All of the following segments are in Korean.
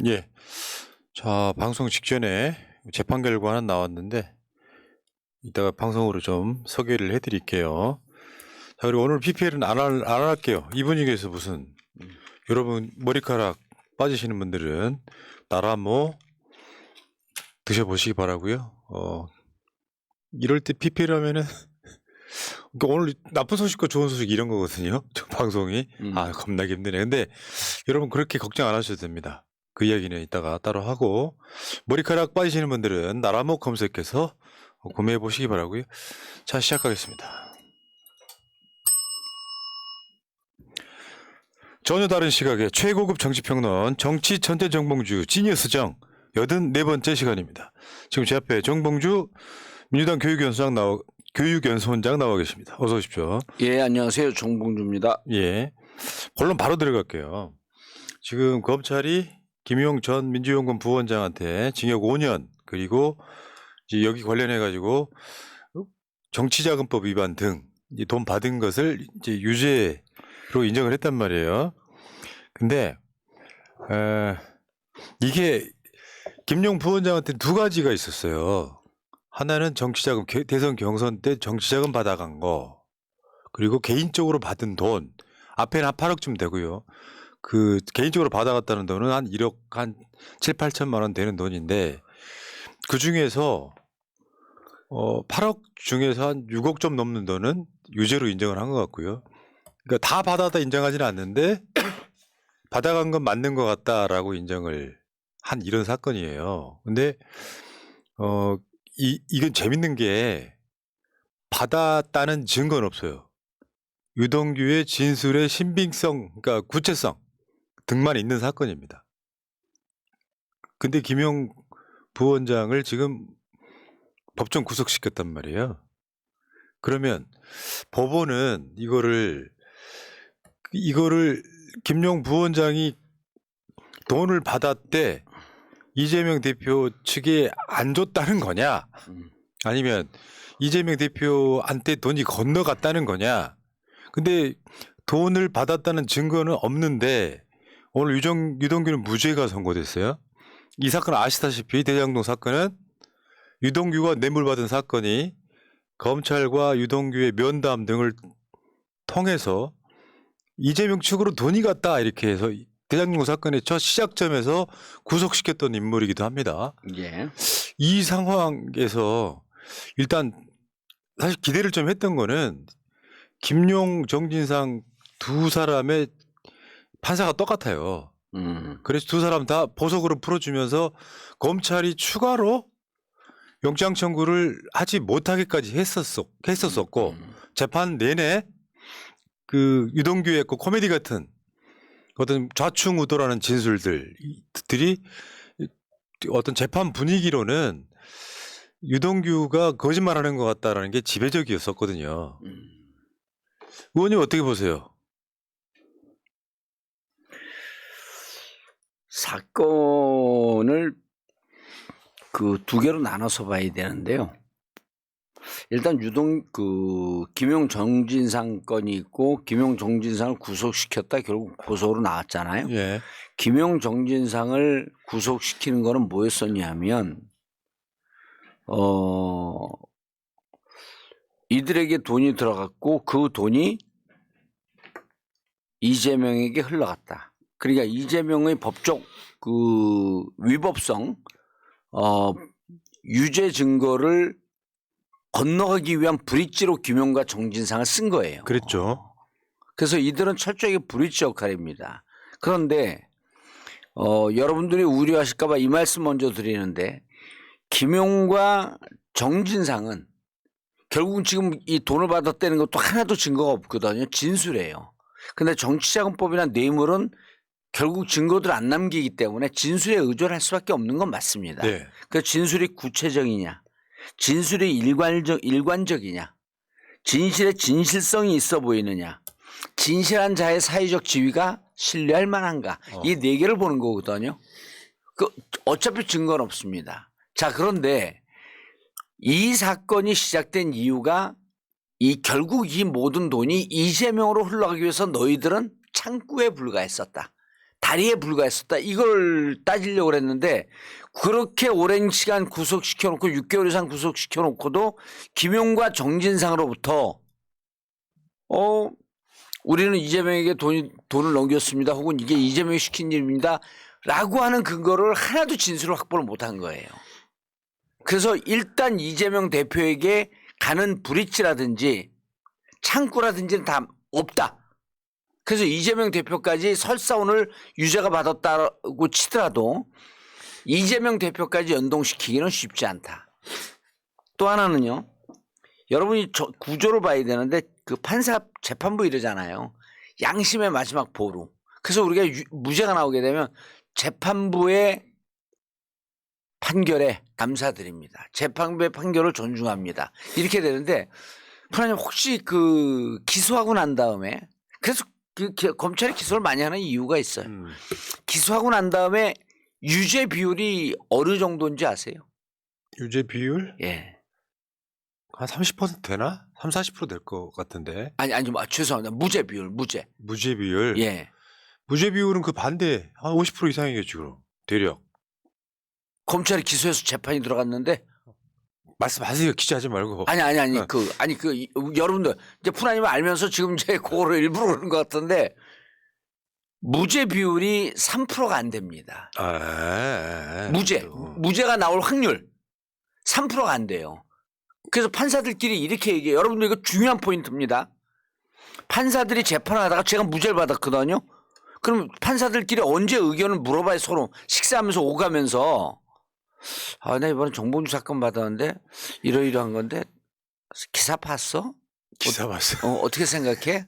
예. 자, 방송 직전에 재판 결과는 나왔는데 이따가 방송으로 좀 소개를 해드릴게요. 자, 그리고 오늘 PPL은 안 할게요. 이 분위기에서 무슨 여러분 머리카락 빠지시는 분들은 나라모 드셔보시기 바라고요. 이럴 때 PPL 하면은 그러니까 오늘 나쁜 소식과 좋은 소식 이런 거거든요. 저 방송이 겁나게 힘드네. 근데 여러분 그렇게 걱정 안 하셔도 됩니다. 그 이야기는 이따가 따로 하고 머리카락 빠지시는 분들은 나라모 검색해서 구매해 보시기 바라고요. 자, 시작하겠습니다. 전혀 다른 시각의 최고급 정치평론 정치 천재 정봉주 지니어스 정 84번째 시간입니다. 지금 제 앞에 정봉주 민주당 교육연수원장 나와 계십니다. 어서 오십시오. 예, 안녕하세요. 정봉주입니다. 예. 본론 바로 들어갈게요. 지금 검찰이 김용 전 민주연구원 부원장한테 징역 5년 그리고 이제 여기 관련해 가지고 정치자금법 위반 등 돈 받은 것을 이제 유죄로 인정을 했단 말이에요. 근데 이게 김용 부원장한테 두 가지가 있었어요. 하나는 정치자금 대선 경선 때 정치자금 받아간 거, 그리고 개인적으로 받은 돈 앞에는 한 8억쯤 되고요. 그 개인적으로 받아갔다는 돈은 한 1억 한 7, 8천만 원 되는 돈인데 그 중에서 8억 중에서 한 6억 좀 넘는 돈은 유죄로 인정을 한 것 같고요. 그러니까 다 받아다 인정하지는 않는데 받아간 건 맞는 것 같다라고 인정을 한 이런 사건이에요. 근데 이건 재밌는 게 받았다는 증거는 없어요. 유동규의 진술의 신빙성, 그러니까 구체성 등만 있는 사건입니다. 근데 김용 부원장을 지금 법정 구속시켰단 말이에요. 그러면 법원은 이거를 김용 부원장이 돈을 받았대 이재명 대표 측에 안 줬다는 거냐, 아니면 이재명 대표한테 돈이 건너갔다는 거냐. 근데 돈을 받았다는 증거는 없는데 오늘 유동규는 무죄가 선고됐어요. 이 사건 아시다시피 대장동 사건은 유동규가 뇌물 받은 사건이 검찰과 유동규의 면담 등을 통해서 이재명 측으로 돈이 갔다 이렇게 해서 대장동 사건의 첫 시작점에서 구속시켰던 인물이기도 합니다. 예. 이 상황에서 일단 사실 기대를 좀 했던 거는 김용, 정진상 두 사람의 판사가 똑같아요. 그래서 두 사람 다 보석으로 풀어주면서 검찰이 추가로 영장 청구를 하지 못하게까지 했었었고 재판 내내 그 유동규의 그 코미디 같은 어떤 좌충우돌하는 진술들이 어떤 재판 분위기로는 유동규가 거짓말하는 것 같다라는 게 지배적이었었거든요. 의원님 어떻게 보세요? 사건을 그 두 개로 나눠서 봐야 되는데요. 일단 김용 정진상 건이 있고 김용 정진상을 구속시켰다 결국 고소로 나왔잖아요. 예. 김용 정진상을 구속시키는 거는 뭐였었냐면 이들에게 돈이 들어갔고 그 돈이 이재명에게 흘러갔다. 그러니까 이재명의 법적 그 위법성 유죄 증거를 건너가기 위한 브릿지로 김용과 정진상을 쓴 거예요. 그랬죠. 그래서 이들은 철저하게 브릿지 역할입니다. 그런데 여러분들이 우려하실까 봐 이 말씀 먼저 드리는데 김용과 정진상은 결국은 지금 이 돈을 받았다는 것도 하나도 증거가 없거든요. 진술이에요. 근데 정치자금법이나 뇌물은 결국 증거들을 안 남기기 때문에 진술에 의존할 수밖에 없는 건 맞습니다. 네. 그 진술이 구체적이냐, 진술이 일관적이냐, 진실의 진실성이 있어 보이느냐, 진실한 자의 사회적 지위가 신뢰할 만한가, 이 네 개를 보는 거거든요. 어차피 증거는 없습니다. 자, 그런데 이 사건이 시작된 이유가 결국 이 모든 돈이 이재명으로 흘러가기 위해서 너희들은 창구에 불과했었다. 다리에 불과했었다. 이걸 따지려고 그랬는데 그렇게 오랜 시간 구속시켜놓고 6개월 이상 구속시켜놓고도 김용과 정진상으로부터 우리는 이재명에게 돈을 넘겼습니다. 혹은 이게 이재명이 시킨 일입니다. 라고 하는 근거를 하나도 진술을 확보를 못한 거예요. 그래서 일단 이재명 대표에게 가는 브릿지라든지 창구라든지는 다 없다. 그래서 이재명 대표까지 설사 오늘 유죄가 받았다고 치더라도 이재명 대표까지 연동시키기는 쉽지 않다. 또 하나는요. 여러분이 구조를 봐야 되는데 그 판사 재판부 이러잖아요. 양심의 마지막 보루. 그래서 우리가 무죄가 나오게 되면 재판부의 판결에 감사드립니다. 재판부의 판결을 존중합니다. 이렇게 되는데 프라님 혹시 그 기소하고 난 다음에 그래서 검찰이 기소를 많이 하는 이유가 있어요. 기소하고 난 다음에 유죄 비율이 어느 정도인지 아세요? 유죄 비율? 예. 한 30% 되나? 30-40% 될 것 같은데. 아니 죄송합니다. 무죄 비율, 무죄. 무죄 비율? 예. 무죄 비율은 그 반대 한 50% 이상이겠죠. 그럼. 대략. 검찰이 기소해서 재판이 들어갔는데 말씀하세요. 기자하지 말고. 아니 여러분들 이제 푸나님은 알면서 지금 이제 그거를 일부러 그러는 것 같은데 무죄 비율이 3%가 안 됩니다. 무죄가 나올 확률 3%가 안 돼요. 그래서 판사들끼리 이렇게 얘기해요. 여러분들 이거 중요한 포인트입니다. 판사들이 재판을 하다가 제가 무죄를 받았거든요. 그럼 판사들끼리 언제 의견을 물어봐야 서로 식사하면서 오가면서 나 이번에 정봉주 사건 받았는데 이러이러한 건데 기사 봤어? 기사 봤어. 어떻게 생각해?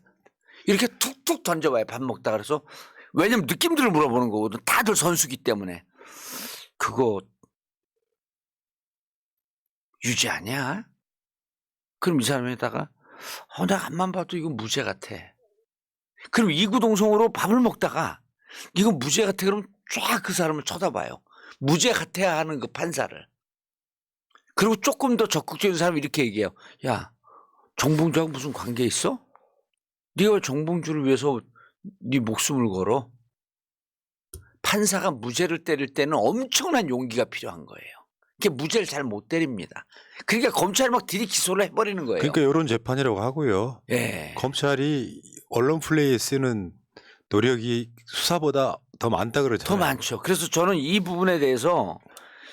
이렇게 툭툭 던져봐요. 밥 먹다 그래서 왜냐면 느낌들을 물어보는 거거든. 다들 선수기 때문에 그거 유죄 아니야? 그럼 이 사람에다가 내가 앞만 봐도 이거 무죄 같아. 그럼 이구동성으로 밥을 먹다가 이거 무죄 같아 그러면 쫙 그 사람을 쳐다봐요. 무죄 같아야 하는 그 판사를. 그리고 조금 더 적극적인 사람이 이렇게 얘기해요. 야, 정봉주하고 무슨 관계 있어? 네가 왜 정봉주를 위해서 네 목숨을 걸어? 판사가 무죄를 때릴 때는 엄청난 용기가 필요한 거예요. 그게 무죄를 잘 못 때립니다. 그러니까 검찰이 막 들이 기소를 해버리는 거예요. 그러니까 이런 재판이라고 하고요. 예. 검찰이 언론 플레이에 쓰는 노력이 수사보다 더 많다 그러잖아요. 더 많죠. 그래서 저는 이 부분에 대해서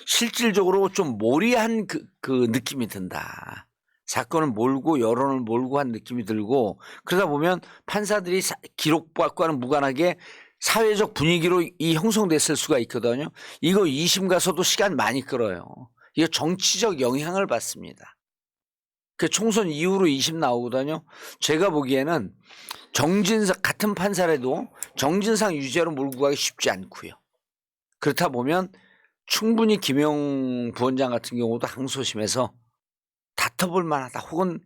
실질적으로 좀 몰이한 그 느낌이 든다. 사건을 몰고 여론을 몰고 한 느낌이 들고 그러다 보면 판사들이 기록과는 무관하게 사회적 분위기로 이 형성됐을 수가 있거든요. 이거 2심 가서도 시간 많이 끌어요. 이거 정치적 영향을 받습니다. 그 총선 이후로 2심 나오거든요. 제가 보기에는 정진상 같은 판사라도 정진상 유죄로 몰고 가기 쉽지 않고요. 그렇다 보면 충분히 김용 부원장 같은 경우도 항소심에서 다퉈볼 만하다. 혹은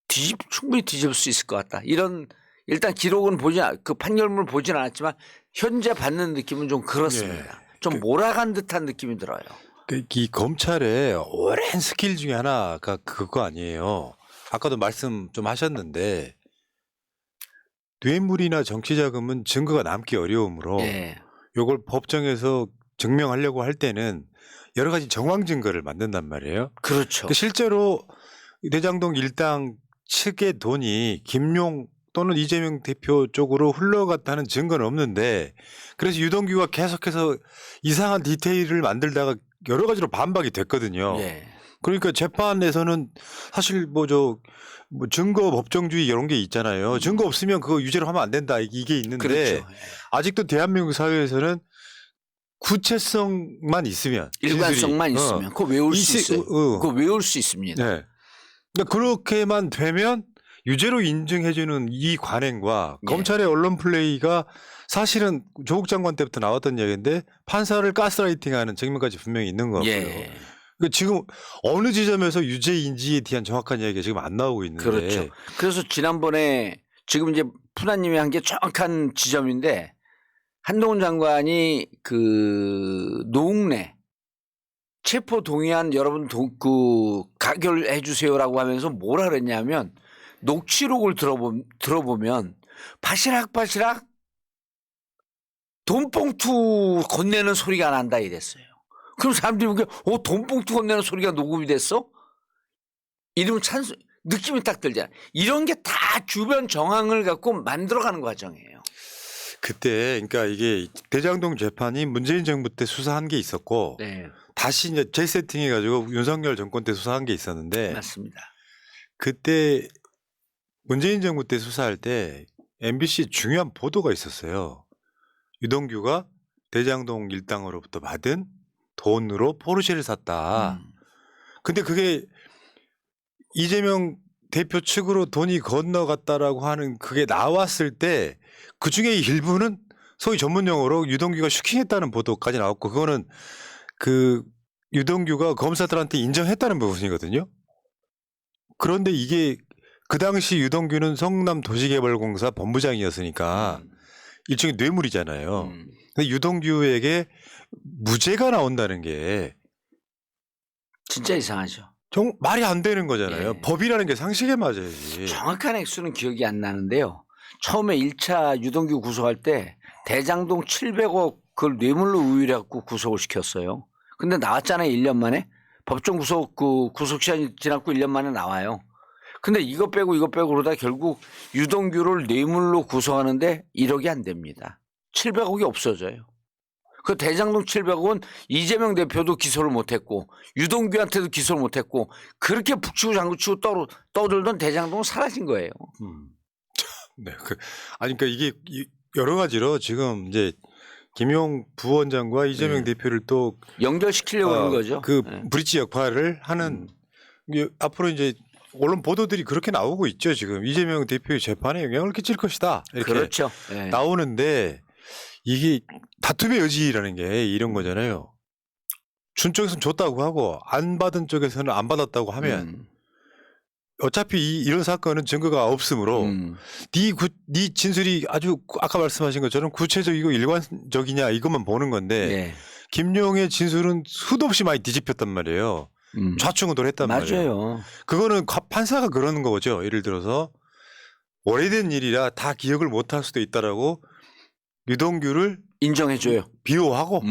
충분히 뒤집을 수 있을 것 같다. 이런 일단 기록은 그 판결문을 보진 않았지만 현재 받는 느낌은 좀 그렇습니다. 좀 몰아간 듯한 느낌이 들어요. 이 검찰의 오랜 스킬 중에 하나가 그거 아니에요. 아까도 말씀 좀 하셨는데 뇌물이나 정치자금은 증거가 남기 어려우므로 이걸 법정에서 증명하려고 할 때는 여러 가지 정황 증거를 만든단 말이에요. 그렇죠. 실제로 대장동 일당 측의 돈이 김용 또는 이재명 대표 쪽으로 흘러갔다는 증거는 없는데 그래서 유동규가 계속해서 이상한 디테일을 만들다가 여러 가지로 반박이 됐거든요. 그러니까 재판에서는 사실 뭐 증거 법정주의 이런 게 있잖아요. 증거 없으면 그거 유죄로 하면 안 된다 이게 있는데 그렇죠. 아직도 대한민국 사회에서는 구체성만 있으면 일관성만 있으면 그거 외울 수 있어요. 그거 외울 수 있습니다. 네. 그러니까 그렇게만 되면 유죄로 인증해주는 이 관행과 검찰의 언론 플레이가 사실은 조국 장관 때부터 나왔던 얘기인데 판사를 가스라이팅하는 측면까지 분명히 있는 것 같고요. 그러니까 지금 어느 지점에서 유죄인지에 대한 정확한 이야기가 지금 안 나오고 있는데. 그렇죠. 그래서 지난번에 지금 이제 푸나님이 한 게 정확한 지점인데 한동훈 장관이 그 노웅래 체포 동의안 여러분 가결해 주세요라고 하면서 뭐라 그랬냐면 녹취록을 들어보면 바시락 돈봉투 건네는 소리가 난다 이랬어요. 그럼 사람들이 보기에 돈봉투 건네는 소리가 녹음이 됐어? 이러면 느낌이 딱 들잖아. 이런 게 다 주변 정황을 갖고 만들어가는 과정이에요. 그때 그러니까 이게 대장동 재판이 문재인 정부 때 수사한 게 있었고 네, 다시 이제 재세팅해가지고 윤석열 정권 때 수사한 게 있었는데 맞습니다. 그때 문재인 정부 때 수사할 때 MBC 중요한 보도가 있었어요. 유동규가 대장동 일당으로부터 받은 돈으로 포르쉐를 샀다. 근데 그게 이재명 대표 측으로 돈이 건너갔다라고 하는 그게 나왔을 때 그중에 일부는 소위 전문 용어로 유동규가 슈킹했다는 보도까지 나왔고 그거는 그 유동규가 검사들한테 인정했다는 부분이거든요. 그런데 이게 그 당시 유동규는 성남도시개발공사 본부장이었으니까 일종의 뇌물이잖아요. 근데 유동규에게 무죄가 나온다는 게 진짜 이상하죠. 정 말이 안 되는 거잖아요. 예. 법이라는 게 상식에 맞아야지. 정확한 액수는 기억이 안 나는데요. 처음에 1차 유동규 구속할 때 대장동 700억 그걸 뇌물로 우유해갖고 구속을 시켰어요. 근데 나왔잖아요. 1년 만에. 법정 구속 시간이 지났고 1년 만에 나와요. 근데 이거 빼고 그러다 결국 유동규를 뇌물로 구속하는데 1억이 안 됩니다. 700억이 없어져요. 그 대장동 700억은 이재명 대표도 기소를 못했고 유동규한테도 기소를 못했고 그렇게 북치고 장구치고 떠들던 대장동은 사라진 거예요. 네, 아니 그러니까 이게 여러 가지로 지금 이제 김용 부원장과 이재명 대표를 또 연결시키려고 하는 거죠. 그 네. 브릿지 역할을 하는 이게 앞으로 이제 언론 보도들이 그렇게 나오고 있죠. 지금 이재명 대표의 재판에 영향을 끼칠 것이다 이렇게 그렇죠. 네. 나오는데 이게 다툼의 여지라는 게 이런 거잖아요. 준 쪽에서는 줬다고 하고 안 받은 쪽에서는 안 받았다고 하면 어차피 이런 사건은 증거가 없으므로 네 진술이 아주 아까 말씀하신 것처럼 구체적이고 일관적이냐 이것만 보는 건데 네. 김용의 진술은 수도 없이 많이 뒤집혔단 말이에요. 좌충우돌 했단 말이에요. 맞아요. 그거는 판사가 그러는 거죠. 예를 들어서 오래된 일이라 다 기억을 못할 수도 있다라고 유동규를 인정해줘요. 비호하고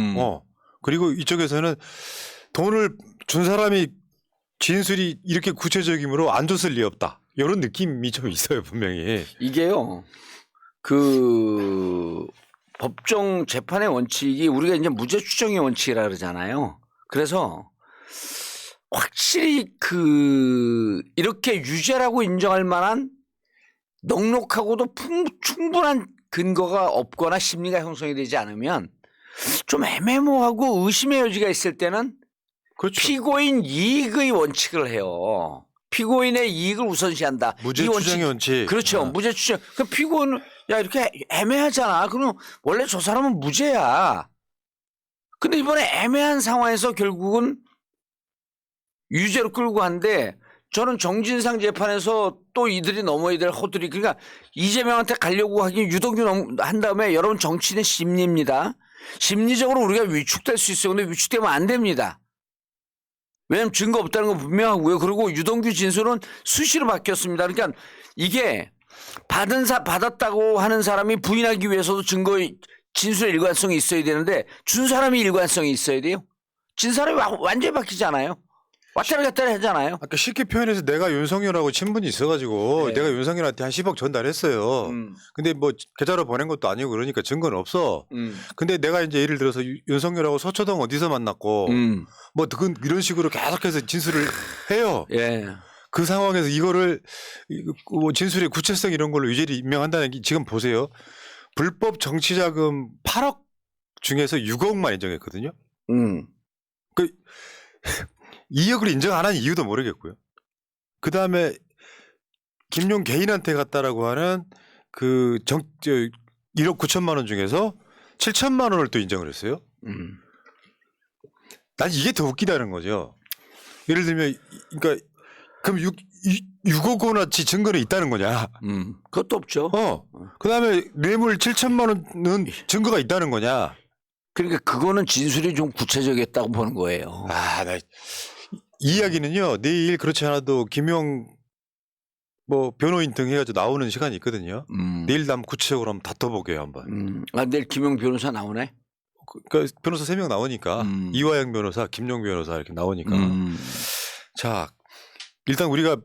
그리고 이쪽에서는 돈을 준 사람이 진술이 이렇게 구체적이므로 안 줬을 리 없다. 이런 느낌이 좀 있어요, 분명히. 이게요. 그 법정 재판의 원칙이 우리가 이제 무죄 추정의 원칙이라 그러잖아요. 그래서 확실히 이렇게 유죄라고 인정할 만한 넉넉하고도 충분한 근거가 없거나 심리가 형성이 되지 않으면 좀 애매모호하고 의심의 여지가 있을 때는 그렇죠. 피고인 이익의 원칙을 해요. 피고인의 이익을 우선시한다. 무죄 이 추정의 원칙. 그렇죠. 무죄 추정. 그 피고인은 야 이렇게 애매하잖아. 그러면 원래 저 사람은 무죄야. 근데 이번에 애매한 상황에서 결국은 유죄로 끌고 간데 저는 정진상 재판에서 또 이들이 넘어야 될 호들이 그러니까 이재명한테 가려고 하긴 유동규 한 다음에 여러분 정치는 심리입니다. 심리적으로 우리가 위축될 수 있어요. 근데 위축되면 안 됩니다. 왜냐하면 증거 없다는 건 분명하고요. 그리고 유동규 진술은 수시로 바뀌었습니다. 그러니까 이게 받았다고 하는 사람이 부인하기 위해서도 진술의 일관성이 있어야 되는데 준 사람이 일관성이 있어야 돼요. 진 사람이 완전히 바뀌지 않아요. 왔다리 갔다리 하잖아요. 아까 쉽게 표현해서 내가 윤석열하고 친분이 있어가지고 네. 내가 윤석열한테 한 10억 전달했어요. 근데 뭐 계좌로 보낸 것도 아니고 그러니까 증거는 없어. 근데 내가 이제 예를 들어서 윤석열하고 서초동 어디서 만났고 뭐 이런 식으로 계속해서 진술을 해요. 예. 그 상황에서 이거를 뭐 진술의 구체성 이런 걸로 유죄를 임명한다는 게 지금 보세요. 불법 정치자금 8억 중에서 6억만 인정했거든요. 그 2억을 인정 안 한 이유도 모르겠고요. 그 다음에 김용 개인한테 갔다라고 하는 1억 9천만 원 중에서 7천만 원을 또 인정을 했어요. 난 이게 더 웃기다는 거죠. 예를 들면, 그러니까 그럼 6억 원어치 증거는 있다는 거냐? 그것도 없죠. 그 다음에 뇌물 7천만 원은 증거가 있다는 거냐? 그러니까 그거는 진술이 좀 구체적이었다고 보는 거예요. 이 이야기는요, 내일 그렇지 않아도 김용 뭐 변호인 등 해가지고 나오는 시간이 있거든요. 음. 내일 다음 구체적으로 한번 다퉈보게요 한번. 아, 내일 김용 변호사 나오네. 그러니까 변호사 3명 나오니까 음. 이화영 변호사, 김용 변호사 이렇게 나오니까. 음. 자, 일단 우리가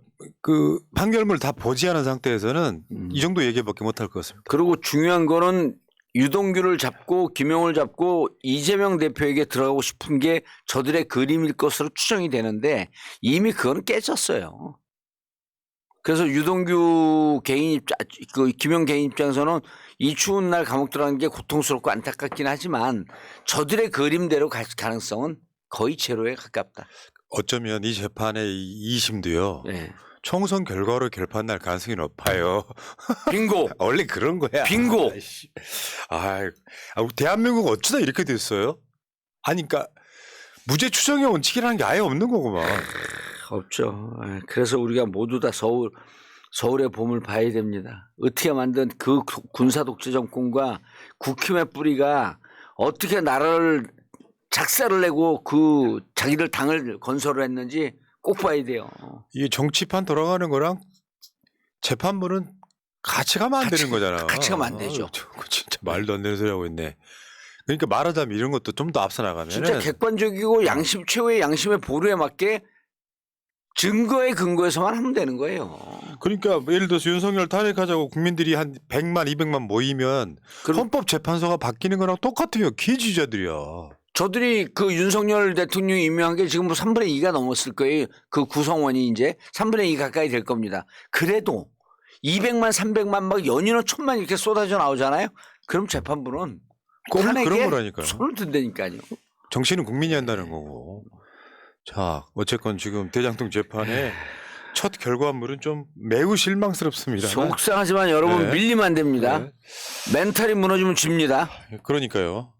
그 판결문을 다 보지 않은 상태에서는 이 정도 얘기밖에 못할 것 같습니다. 그리고 중요한 거는 유동규를 잡고 김용을 잡고 이재명 대표에게 들어가고 싶은 게 저들의 그림일 것으로 추정이 되는데 이미 그건 깨졌어요. 그래서 유동규 개인 입장, 그 김용 개인 입장에서는 이 추운 날 감옥 들어가는 게 고통스럽고 안타깝긴 하지만 저들의 그림대로 갈 가능성은 거의 제로에 가깝다. 어쩌면 이 재판의 이 2심도요. 네. 총선 결과로 결판날 가능성이 높아요. 빙고. 원래 그런 거야. 빙고. 아이씨. 대한민국 어쩌다 이렇게 됐어요? 아니, 그러니까 무죄 추정의 원칙이라는 게 아예 없는 거구만. 없죠. 그래서 우리가 모두 다 서울의 봄을 봐야 됩니다. 어떻게 만든 그 군사 독재 정권과 국힘의 뿌리가 어떻게 나라를 작사를 내고 그 자기들 당을 건설을 했는지 꼭 봐야 돼요. 이게 정치판 돌아가는 거랑 재판부는 같이 가면 안 되는 거잖아. 같이 가면 안 되죠. 진짜 말도 안 되는 소리 하고 있네. 그러니까 말하자면 이런 것도 좀 더 앞서 나가면 진짜 객관적이고 최후의 양심의 보루에 맞게 증거에 근거해서만 하면 되는 거예요. 그러니까 예를 들어서 윤석열 탄핵하자고 국민들이 한 100만, 200만 모이면 헌법재판소가 바뀌는 거랑 똑같아요. 기회주의자들이야. 저들이 그 윤석열 대통령이 임명한 게 지금 3분의 2가 넘었을 거예요. 그 구성원이 이제 3분의 2 가까이 될 겁니다. 그래도 200만, 300만 막 연이나 1000만 이렇게 쏟아져 나오잖아요. 그럼 재판부는 그런 탄핵에 거라니까요. 손을 든다니까요. 정치는 국민이 한다는 거고. 자, 어쨌건 지금 대장동 재판의 첫 결과물은 좀 매우 실망스럽습니다. 속상하지만 여러분 네. 밀리면 안 됩니다. 네. 멘탈이 무너지면 집니다. 그러니까요.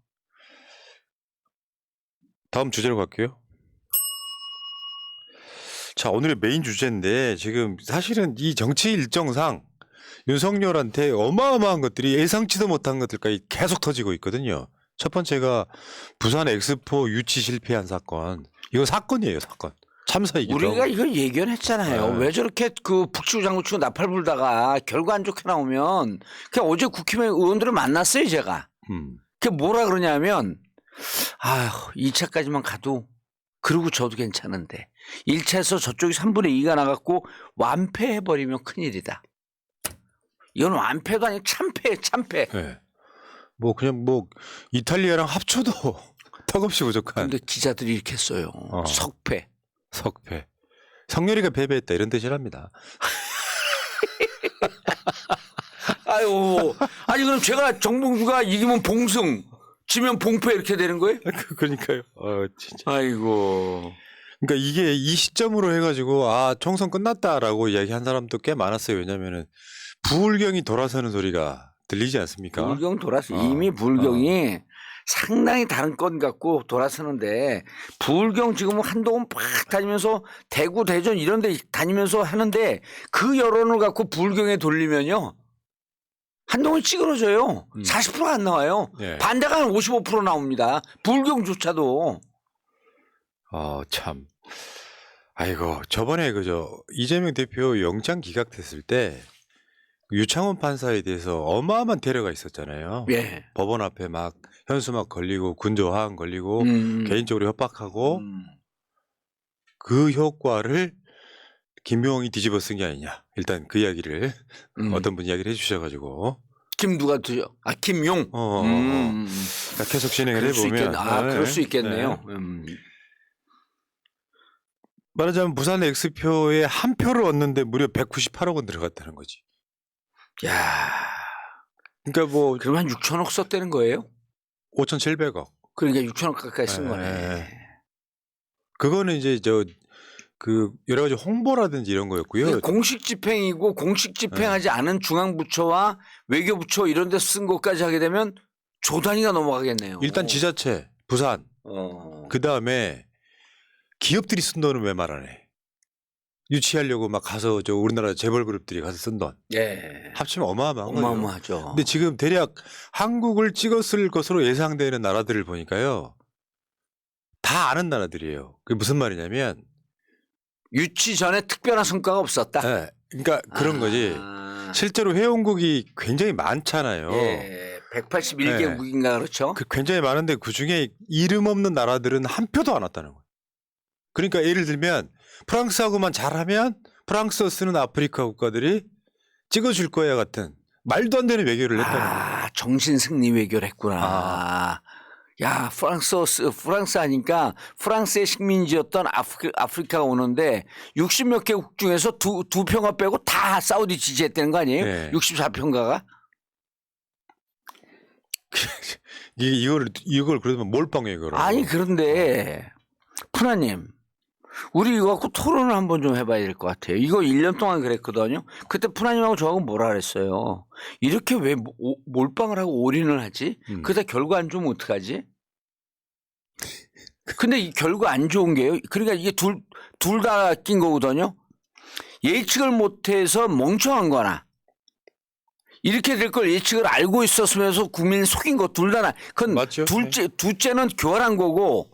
다음 주제로 갈게요. 자, 오늘의 메인 주제인데 지금 사실은 이 정치 일정상 윤석열한테 어마어마한 것들이 예상치도 못한 것들까지 계속 터지고 있거든요. 첫 번째가 부산 엑스포 유치 실패한 사건. 이거 사건이에요, 사건. 참사이기도 우리가 하고. 이거 예견했잖아요. 네. 왜 저렇게 그 북치고 장구치고 나팔 불다가 결과 안 좋게 나오면 그냥 어제 국힘의 의원들을 만났어요, 제가. 그게 뭐라 그러냐면 2차까지만 가도 그리고 저도 괜찮은데 1차에서 저쪽이 3분의 2가 나갔고 완패해버리면 큰일이다. 이건 완패도 아니고 참패. 네. 뭐 그냥 뭐 이탈리아랑 합쳐도 턱없이 부족한. 근데 기자들이 이렇게 써요. 석패. 성렬이가 패배했다 이런 뜻이랍니다. 아니 그럼 제가 정봉주가 이기면 봉승, 지면 봉패 이렇게 되는 거예요? 그러니까요. 진짜. 아이고. 그러니까 이게 이 시점으로 해가지고 총선 끝났다라고 이야기한 사람도 꽤 많았어요. 왜냐면은 부울경이 돌아서는 소리가 들리지 않습니까? 불경 돌아서 이미 불경이 상당히 다른 건 같고 돌아서는데 불경 지금 한동안 팍 다니면서 대구 대전 이런 데 다니면서 하는데 그 여론을 갖고 불경에 돌리면요 한동안 찌그러져요. 40%가 안 나와요. 예. 반대가 한 55% 나옵니다. 불경조차도. 참. 아이고 저번에 이재명 대표 영장 기각됐을 때 유창훈 판사에 대해서 어마어마한 테러가 있었잖아요. 예. 법원 앞에 막 현수막 걸리고 군조화환 걸리고 개인적으로 협박하고 그 효과를 김용이 뒤집어 쓴 게 아니냐. 일단 그 이야기를 어떤 분이 이야기를 해주셔가지고 김 누가 드죠? 김용. 계속 진행을 해보면 그럴 수 있겠네요. 말하자면 부산 엑스표에 한 표를 얻는데 무려 198억 원 들어갔다는 거지. 야, 그러니까 뭐 그럼 한 6천억 썼다는 거예요? 5,700억. 그러니까 6천억 가까이 쓴 거네. 그거는 이제 여러 가지 홍보라든지 이런 거였고요. 공식 집행이고 공식 집행하지 않은 중앙부처와 외교부처 이런 데 쓴 것까지 하게 되면 조 단위가 넘어가겠네요. 일단 지자체, 부산. 그 다음에 기업들이 쓴 돈은 왜 말 안 해? 유치하려고 막 가서 우리나라 재벌 그룹들이 가서 쓴 돈. 예. 합치면 어마어마한 거예요. 어마어마하죠. 근데 지금 대략 한국을 찍었을 것으로 예상되는 나라들을 보니까요. 다 아는 나라들이에요. 그게 무슨 말이냐면 유치 전에 특별한 성과가 없었다. 네, 그러니까 그런 거지. 실제로 회원국이 굉장히 많잖아요. 예, 181개국인가 그렇죠? 굉장히 많은데 그중에 이름 없는 나라들은 한 표도 안 왔다는 거예요. 그러니까 예를 들면 프랑스하고만 잘하면 프랑스어 쓰는 아프리카 국가들이 찍어줄 거야 같은 말도 안 되는 외교를 했다는 거예요. 정신승리 외교를 했구나. 야, 프랑스 하니까 프랑스의 식민지였던 아프리카가 오는데 60몇 개국 중에서 두 평가 빼고 다 사우디 지지했다는 거 아니에요? 네. 64평가가? 이걸 그러면 몰빵해 그러. 아니, 그런데 푸나님, 우리 이거 갖고 토론을 한번 좀 해봐야 될 것 같아요. 이거 1년 동안 그랬거든요. 그때 푸나님하고 저하고 뭐라 그랬어요. 이렇게 왜 몰빵을 하고 올인을 하지? 그러다 결과 안 좋으면 어떡하지? 근데 이 결과 안 좋은 게요. 그러니까 이게 둘 다 낀 거거든요. 예측을 못해서 멍청한 거나 이렇게 될 걸 예측을 알고 있었으면서 국민을 속인 거 둘 다. 그건 맞죠? 둘째는 교활한 거고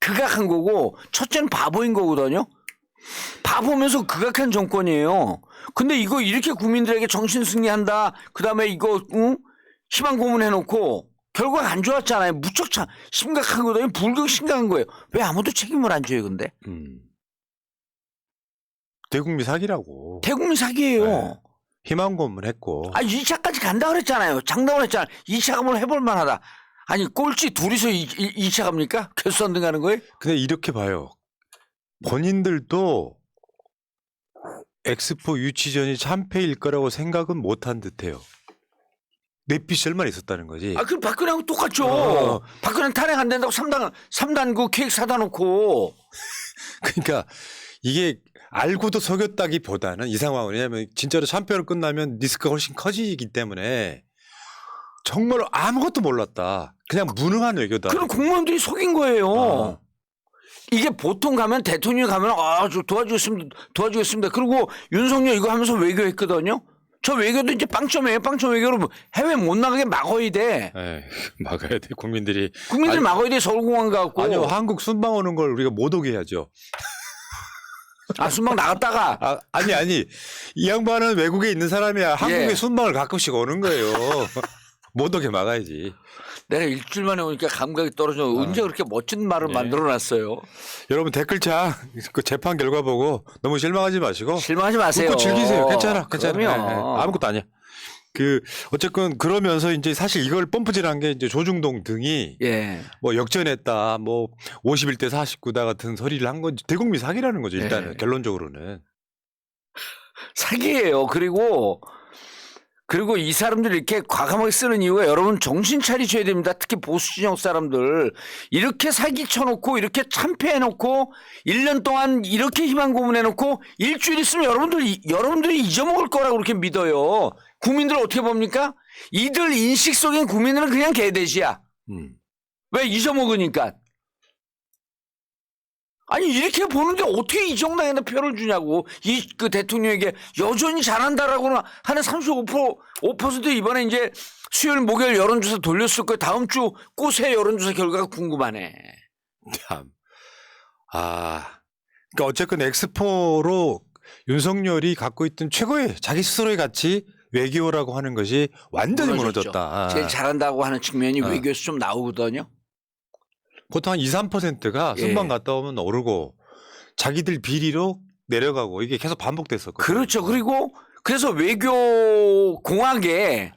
극악한 거고 첫째는 바보인 거거든요. 바보면서 극악한 정권이에요. 근데 이거 이렇게 국민들에게 정신승리한다. 그다음에 이거 희망 고문해놓고 결과가 안 좋았잖아요. 무척 심각한 거거든요. 불극 심각한 거예요. 왜 아무도 책임을 안 져요, 근데? 대국민 사기라고. 대국민 사기예요. 네. 희망 고문했고. 2차까지 간다 그랬잖아요. 장담을 했잖아요. 2차 가면 해볼 만하다. 아니 꼴찌 둘이서 2차 갑니까? 결선등 가는 거예요? 근데 이렇게 봐요. 본인들도 엑스포 유치전이 참패일 거라고 생각은 못한 듯해요. 넷빛이 얼마나 있었다는 거지. 그럼 박근혜하고 똑같죠. 박근혜 탄핵 안 된다고 3단 그 계획 사다 놓고. 그러니까 이게 알고도 속였다기보다는 이 상황은 왜냐하면 진짜로 참패로 끝나면 리스크가 훨씬 커지기 때문에 정말로 아무것도 몰랐다. 그냥 무능한 외교다. 그럼 공무원들이 속인 거예요. 이게 보통 가면 대통령이 가면 저 도와주겠습니다. 그리고 윤석열 이거 하면서 외교했거든요. 저 외교도 이제 빵점이에요. 빵점 외교로 해외 못 나가게 막아야 돼. 막아야 돼. 국민들이 막아야 돼. 서울공항 가고. 아니요. 한국 순방 오는 걸 우리가 못 오게 해야죠. 순방 나갔다가. 아니. 이 양반은 외국에 있는 사람이야. 한국에 순방을 가끔씩 오는 거예요. 못 오게 막아야지. 내가 일주일 만에 오니까 감각이 떨어져. 언제 그렇게 멋진 말을 만들어놨어요. 여러분 댓글창 그 재판 결과 보고 너무 실망하지 마시고 실망하지 마세요. 웃고 즐기세요. 괜찮아. 그럼요. 아무것도 아니야. 어쨌건 그러면서 이제 사실 이걸 펌프질한 게 이제 조중동 등이 뭐 역전했다, 뭐 51대 49다 같은 소리를 한 건지 대국민 사기라는 거죠. 일단은 결론적으로는 사기예요. 그리고 이 사람들이 이렇게 과감하게 쓰는 이유가 여러분 정신 차리셔야 됩니다. 특히 보수 진영 사람들. 이렇게 사기 쳐놓고 이렇게 참패해놓고 1년 동안 이렇게 희망 고문해놓고 일주일 있으면 여러분들이 잊어먹을 거라고 그렇게 믿어요. 국민들 어떻게 봅니까? 이들 인식 속엔 국민들은 그냥 개돼지야. 왜 잊어먹으니까. 아니 이렇게 보는데 어떻게 이 정당에다 표를 주냐고. 그 대통령에게 여전히 잘한다라고 하는 35% 이번에 이제 수요일 목요일 여론조사 돌렸을 거예요. 다음 주 꽃의 여론조사 결과가 궁금하네. 참. 그러니까 어쨌건 엑스포로 윤석열이 갖고 있던 최고의 자기 스스로의 가치 외교라고 하는 것이 완전히 무너졌다. 제일 잘한다고 하는 측면이 외교에서 좀 나오거든요. 보통 한 2, 3%가 순방 갔다 오면 오르고 자기들 비리로 내려가고 이게 계속 반복됐었거든요. 그렇죠. 그래서 외교 공학에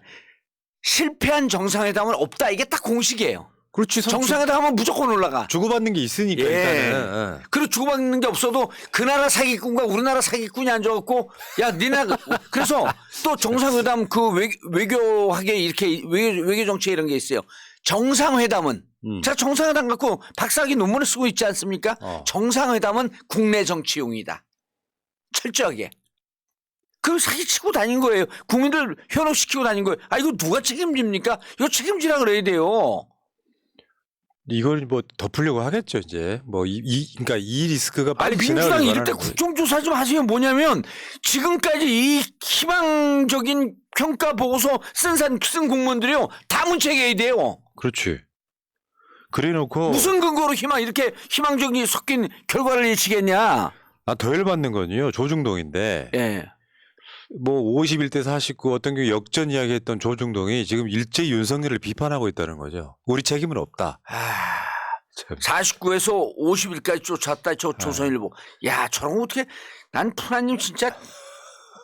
실패한 정상회담은 없다. 이게 딱 공식이에요. 그렇지. 정상회담 하면 무조건 올라가. 주고받는 게 있으니까 일단은. 그리고 주고받는 게 없어도 그 나라 사기꾼과 우리나라 사기꾼이 앉아갖고 야 니네 그래서 또 정상회담 그 외교학에 이렇게 외교 정책 이런 게 있어요. 정상회담은 제가 정상회담 갖고 박사학위 논문을 쓰고 있지 않습니까? 정상회담은 국내 정치용이다. 철저하게. 그리고 사기치고 다닌 거예요. 국민들 현혹시키고 다닌 거예요. 이거 누가 책임집니까? 이거 책임지라 그래야 돼요. 이걸 뭐 덮으려고 하겠죠 이제. 그러니까 이 리스크가 빨리 민주당 지나가길 이럴 때 국정조사 좀 하세요. 뭐냐면 지금까지 이 희망적인 평가 보고서 쓴 공무원들이요 다 문책해야 돼요. 그렇지. 그래놓고 무슨 근거로 이렇게 희망적인 섞인 결과를 예측했냐? 더 열받는 건요 조중동인데 뭐 51대 49 어떤 경우 역전 이야기했던 조중동이 지금 일제히 윤석열을 비판하고 있다는 거죠. 우리 책임은 없다. 참. 49에서 50일까지 쫓았다 저 조선일보. 야 저런 거 어떻게 난 푸나님 진짜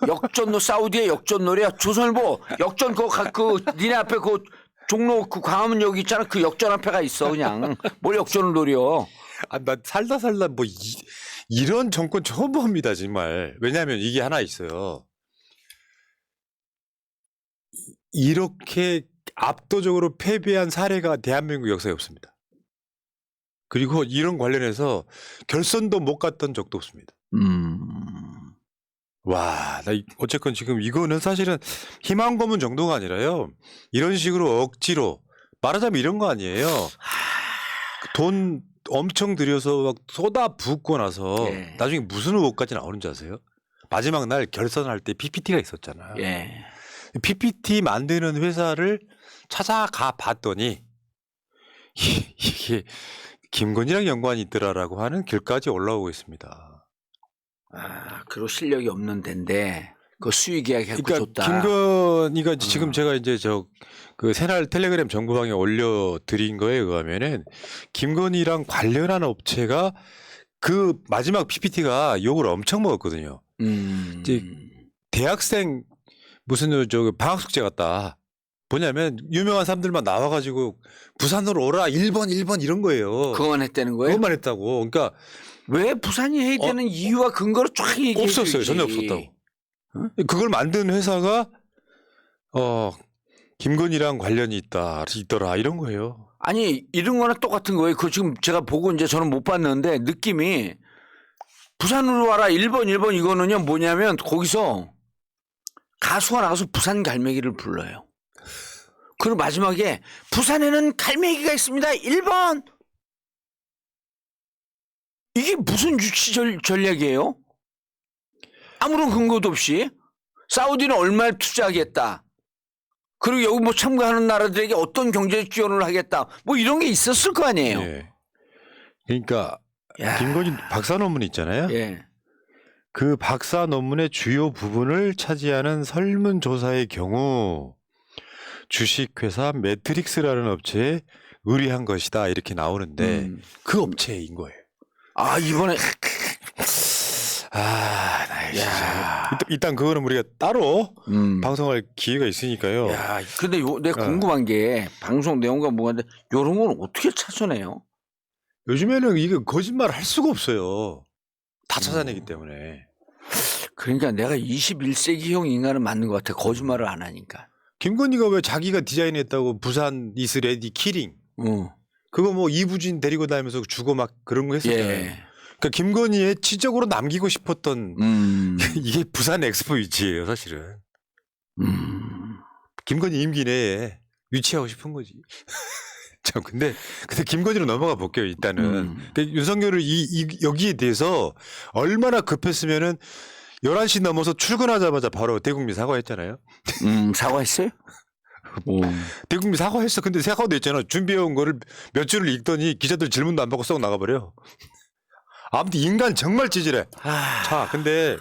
역전노 사우디의 역전놀이야. 조선일보 역전 그 니네 앞에 그 종로 그 광화문역 있잖아. 그 역전 앞에가 있어 그냥. 뭘 역전을 노려. 나 살다 뭐 이런 정권 처음 봅니다 정말. 왜냐하면 이게 하나 있어요. 이렇게 압도적으로 패배한 사례가 대한민국 역사에 없습니다. 그리고 이런 관련해서 결선도 못 갔던 적도 없습니다. 와, 어쨌건 지금 이거는 사실은 희망 고문 정도가 아니라요. 이런 식으로 억지로 말하자면 이런 거 아니에요. 돈 엄청 들여서 막 쏟아 붓고 나서 예. 나중에 무슨 후보까지 나오는지 아세요? 마지막 날 결선할 때 PPT가 있었잖아요. 예. PPT 만드는 회사를 찾아가 봤더니 이게 김건희랑 연관이 있더라라고 하는 길까지 올라오고 있습니다. 그리고 실력이 없는 데인데 그 수익 계약했고 그러니까 줬다. 김건희가 지금 제가 이제 그 새날 텔레그램 정보방에 올려드린 거에 의하면은 김건희랑 관련한 업체가 그 마지막 PPT가 욕을 엄청 먹었거든요. 이제 대학생 무슨 방학 숙제 같다. 뭐냐면 유명한 사람들만 나와가지고 부산으로 오라 1번 이런 거예요. 그것만 했다는 거예요? 그것만 했다고. 그러니까 왜 부산이 해야 되는 이유와 근거를 쫙 얘기해 없었어요. 주지. 전혀 없었다고. 그걸 만든 회사가 김건희랑 관련이 있더라 이런 거예요. 아니 이런 거나 똑같은 거예요. 그 지금 제가 보고 이제 저는 못 봤는데 느낌이 부산으로 와라 1번 이거는요 뭐냐면 거기서 가수가 나가서 부산 갈매기를 불러요. 그리고 마지막에 부산에는 갈매기가 있습니다. 1번. 이게 무슨 유치 전략이에요? 아무런 근거도 없이 사우디는 얼마를 투자하겠다. 그리고 여기 뭐 참가하는 나라들에게 어떤 경제 지원을 하겠다. 뭐 이런 게 있었을 거 아니에요. 예. 그러니까 야. 김건희 박사 논문 있잖아요. 예. 그 박사 논문의 주요 부분을 차지하는 설문조사의 경우 주식회사 매트릭스라는 업체에 의뢰한 것이다 이렇게 나오는데 그 업체인 거예요. 아 이번에 나 진짜 일단 그거는 우리가 따로 방송할 기회가 있으니까요. 야, 근데 내가 궁금한 게 방송 내용과 뭐가인데 이런 건 어떻게 찾아내요? 요즘에는 이게 거짓말 할 수가 없어요. 다 찾아내기 때문에. 그러니까 내가 21세기형 인간은 맞는 것 같아. 거짓말을 안 하니까. 김건희가 왜 자기가 디자인했다고 부산 이스 레디 키링 그거 뭐 이부진 데리고 다니면서 주고 막 그런 거 했었잖아요. 예. 그러니까 김건희의 지적으로 남기고 싶었던 이게 부산 엑스포 위치예요, 사실은. 김건희 임기 내에 유치하고 싶은 거지. 참 근데 김건희로 넘어가 볼게요. 일단은 윤석열을 여기에 대해서 얼마나 급했으면은 11시 넘어서 출근하자마자 바로 대국민 사과했잖아요. 사과했어요? 대국민 사과했어. 근데 사과도 했잖아. 준비해온 거를 몇 줄을 읽더니 기자들 질문도 안 받고 쏙 나가버려. 아무튼 인간 정말 찌질해. 자, 근데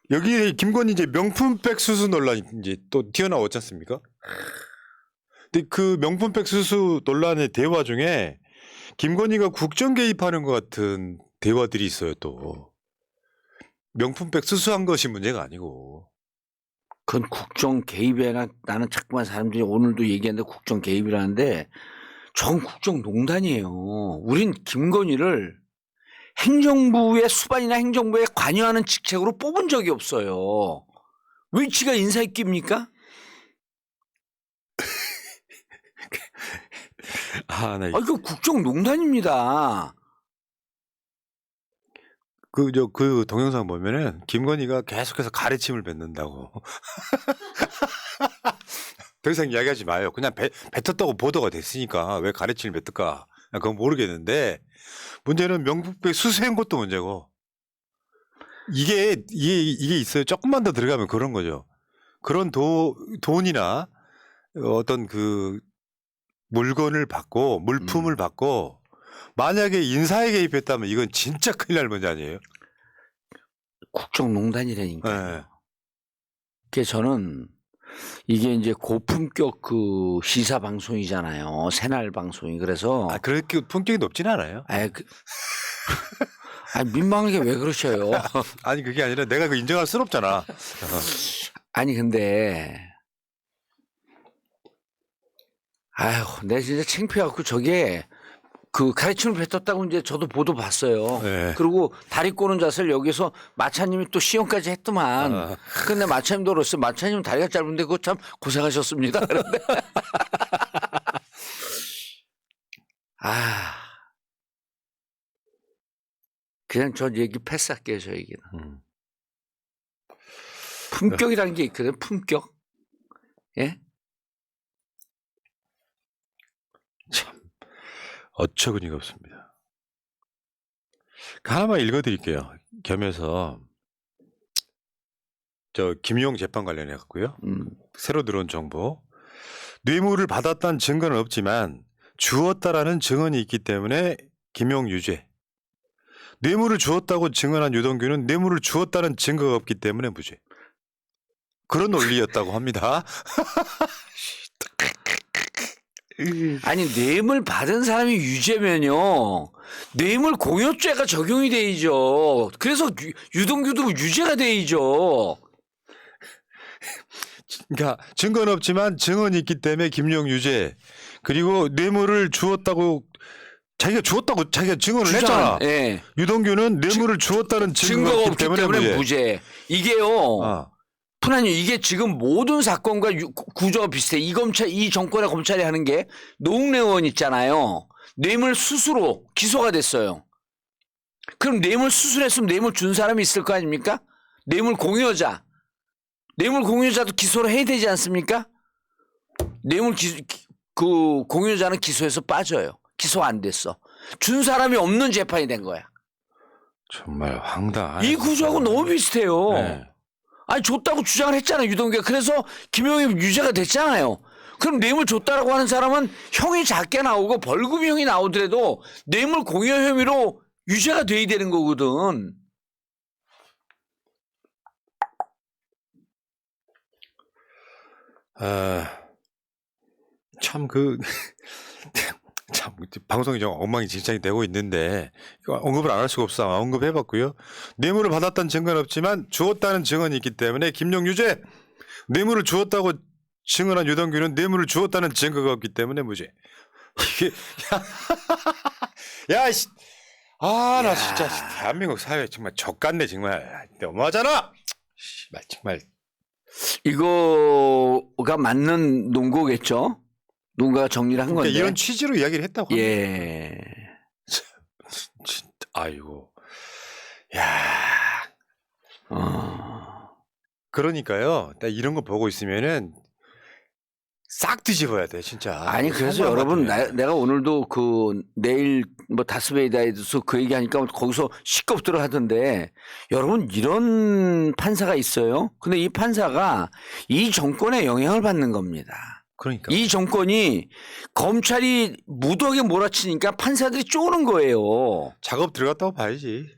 여기 김건희 이제 명품백 수수 논란이 이제 또 튀어나왔지 않습니까? 근데 그 명품백 수수 논란의 대화 중에 김건희가 국정 개입하는 것 같은 대화들이 있어요, 또. 명품백 수수한 것이 문제가 아니고. 그건 국정 개입에나 나는 자꾸만 사람들이 오늘도 얘기하는데 국정 개입이라는데 전 국정 농단이에요. 우린 김건희를 행정부의 수반이나 행정부에 관여하는 직책으로 뽑은 적이 없어요. 위치가 인사입깁니까? 이거 국정 농단입니다. 그 동영상 보면은 김건희가 계속해서 가래침을 뱉는다고. 더 이상 이야기하지 마요. 그냥 뱉었다고 보도가 됐으니까 왜 가래침을 뱉을까? 그건 모르겠는데 문제는 명품백 수수한 것도 문제고 이게 있어요. 조금만 더 들어가면 그런 거죠. 그런 돈이나 어떤 그 물건을 받고 물품을 받고 만약에 인사에 개입했다면 이건 진짜 큰일 날 문제 아니에요? 국정농단이라니까요. 네. 저는 이게 이제 고품격 그 시사 방송이잖아요. 새날 방송이. 그래서 그렇게 품격이 높진 않아요. 민망하게 왜 그러셔요? 아니 그게 아니라 내가 그 인정할 순 없잖아. 아니 근데 내가 진짜 창피해갖고 저게 그 가르침을 뱉었다고 이제 저도 보도 봤어요. 네. 그리고 다리 꼬는 자세를 여기서 마차님이 또 시연까지 했더만. 근데 마차님도 그랬어요. 마차님 다리가 짧은데 그거 참 고생하셨습니다. 그런데 그냥 저 얘기 패스할게요. 저 얘기는. 품격이라는 게 있거든. 품격. 예? 참 어처구니가 없습니다. 하나만 읽어드릴게요. 겸해서 저 김용 재판 관련해 갖고요. 새로 들어온 정보. 뇌물을 받았다는 증거는 없지만 주었다라는 증언이 있기 때문에 김용 유죄. 뇌물을 주었다고 증언한 유동규는 뇌물을 주었다는 증거가 없기 때문에 무죄. 그런 논리였다고 합니다. 아니 뇌물 받은 사람이 유죄면요. 뇌물 공여죄가 적용이 돼야죠. 그래서 유동규도 유죄가 돼야죠. 그러니까 증거는 없지만 증언이 있기 때문에 김용 유죄. 그리고 뇌물을 주었다고 자기가 증언을 했잖아. 예. 유동규는 뇌물을 주었다는 증거가 없기 때문에 무죄. 이게요. 푸나님 이게 지금 모든 사건과 구조가 비슷해. 이 정권의 검찰이 하는 게 노웅래 의원 있잖아요. 뇌물 수수로 기소가 됐어요. 그럼 뇌물 수수했으면 뇌물 준 사람이 있을 거 아닙니까? 뇌물 공여자도 기소를 해야 되지 않습니까? 그 공여자는 기소해서 빠져요. 기소가 안 됐어. 준 사람이 없는 재판이 된 거야. 정말 황당한. 이 구조하고 너무 비슷해요. 네. 아니 줬다고 주장을 했잖아요. 유동규가. 그래서 김용이 유죄가 됐잖아요. 그럼 뇌물 줬다라고 하는 사람은 형이 작게 나오고 벌금형이 나오더라도 뇌물 공여 혐의로 유죄가 돼야 되는 거거든. 참 방송이 좀 엉망진창이 되고 있는데 이거 언급을 안 할 수가 없어. 언급해봤고요. 뇌물을 받았다는 증거는 없지만 주었다는 증언이 있기 때문에 김용 유죄. 뇌물을 주었다고 증언한 유동규는 뇌물을 주었다는 증거가 없기 때문에 무죄. 이게 나 진짜 대한민국 사회 정말 족같네 정말. 너무하잖아. 정말. 이거가 맞는 논거겠죠? 누군가 정리를 한 건데. 이런 취지로 이야기를 했다고 합니다. 예. 진짜 아이고. 야. 그러니까요. 나 이런 거 보고 있으면은 싹 뒤집어야 돼, 진짜. 아니 그래서 여러분 내가 오늘도 그 내일 뭐 다스베이다에서 그 얘기하니까 거기서 시끄럽더라 하던데 여러분 이런 판사가 있어요. 근데 이 판사가 이 정권에 영향을 받는 겁니다. 그러니까. 이 정권이 검찰이 무도하게 몰아치니까 판사들이 쪼는 거예요. 작업 들어갔다고 봐야지.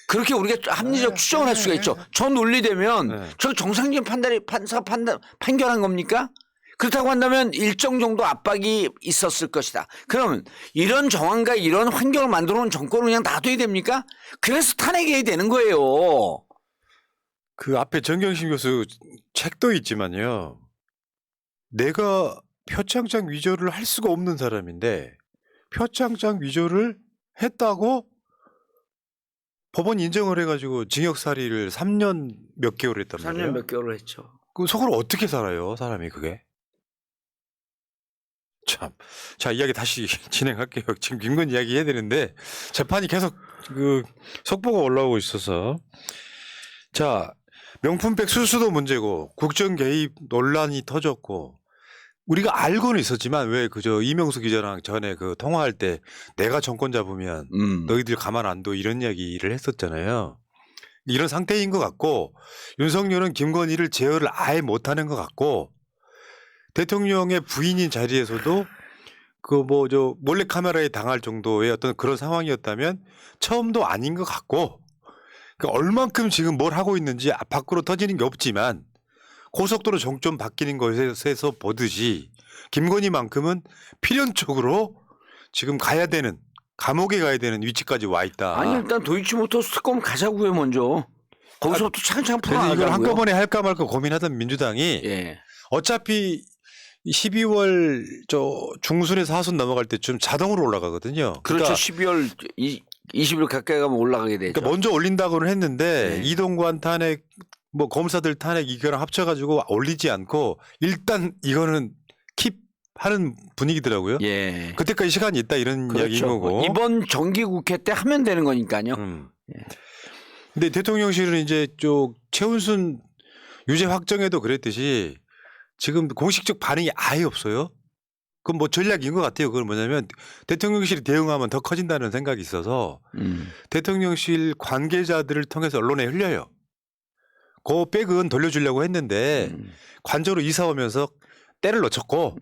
그렇게 우리가 합리적 추정을 할 수가 있죠. 저 논리되면 저 정상적인 판결한 겁니까? 그렇다고 한다면 일정 정도 압박이 있었을 것이다. 그러면 이런 정황과 이런 환경을 만들어 놓은 정권을 그냥 놔둬야 됩니까? 그래서 탄핵해야 되는 거예요. 그 앞에 정경심 교수 책도 있지만요. 내가 표창장 위조를 할 수가 없는 사람인데 표창장 위조를 했다고 법원 인정을 해가지고 징역살이를 3년 몇 개월 했단 말이에요. 3년 몇 개월을 했죠. 그 속으로 어떻게 살아요, 사람이 그게? 참. 자, 이야기 다시 진행할게요. 지금 긴 건 이야기 해야 되는데 재판이 계속 그 속보가 올라오고 있어서. 자, 명품백 수수도 문제고 국정 개입 논란이 터졌고 우리가 알고는 있었지만 왜 그저 이명수 기자랑 전에 그 통화할 때 내가 정권 잡으면 너희들 가만 안 둬 이런 이야기를 했었잖아요. 이런 상태인 것 같고 윤석열은 김건희를 제어를 아예 못하는 것 같고 대통령의 부인인 자리에서도 그 뭐 저 몰래 카메라에 당할 정도의 어떤 그런 상황이었다면 처음도 아닌 것 같고 그 얼만큼 지금 뭘 하고 있는지 밖으로 터지는 게 없지만 고속도로 종점 바뀌는 것에서 보듯이 김건희만큼은 필연적으로 지금 가야 되는 감옥에 가야 되는 위치까지 와 있다. 아니 일단 도이치모터스 특검 가자고요 먼저. 거기서부터 차근차근 그래서 이걸 풀어나가자고요. 한꺼번에 할까 말까 고민하던 민주당이 예. 어차피 12월 중순에서 하순 넘어갈 때쯤 자동으로 올라가거든요. 그렇죠. 그러니까 12월 20일 가까이 가면 올라가게 되죠. 그러니까 먼저 올린다고는 했는데 네. 이동관 탄핵 뭐 검사들 탄핵 이거랑 합쳐가지고 올리지 않고 일단 이거는 킵하는 분위기더라고요. 예. 그때까지 시간이 있다 이런 이야기인 그렇죠. 거고. 이번 정기국회 때 하면 되는 거니까요. 예. 근데 대통령실은 이제 최은순 유죄 확정에도 그랬듯이 지금 공식적 반응이 아예 없어요. 그건 뭐 전략인 것 같아요. 그건 뭐냐면 대통령실이 대응하면 더 커진다는 생각이 있어서 대통령실 관계자들을 통해서 언론에 흘려요. 그 백은 돌려주려고 했는데 관저로 이사 오면서 때를 놓쳤고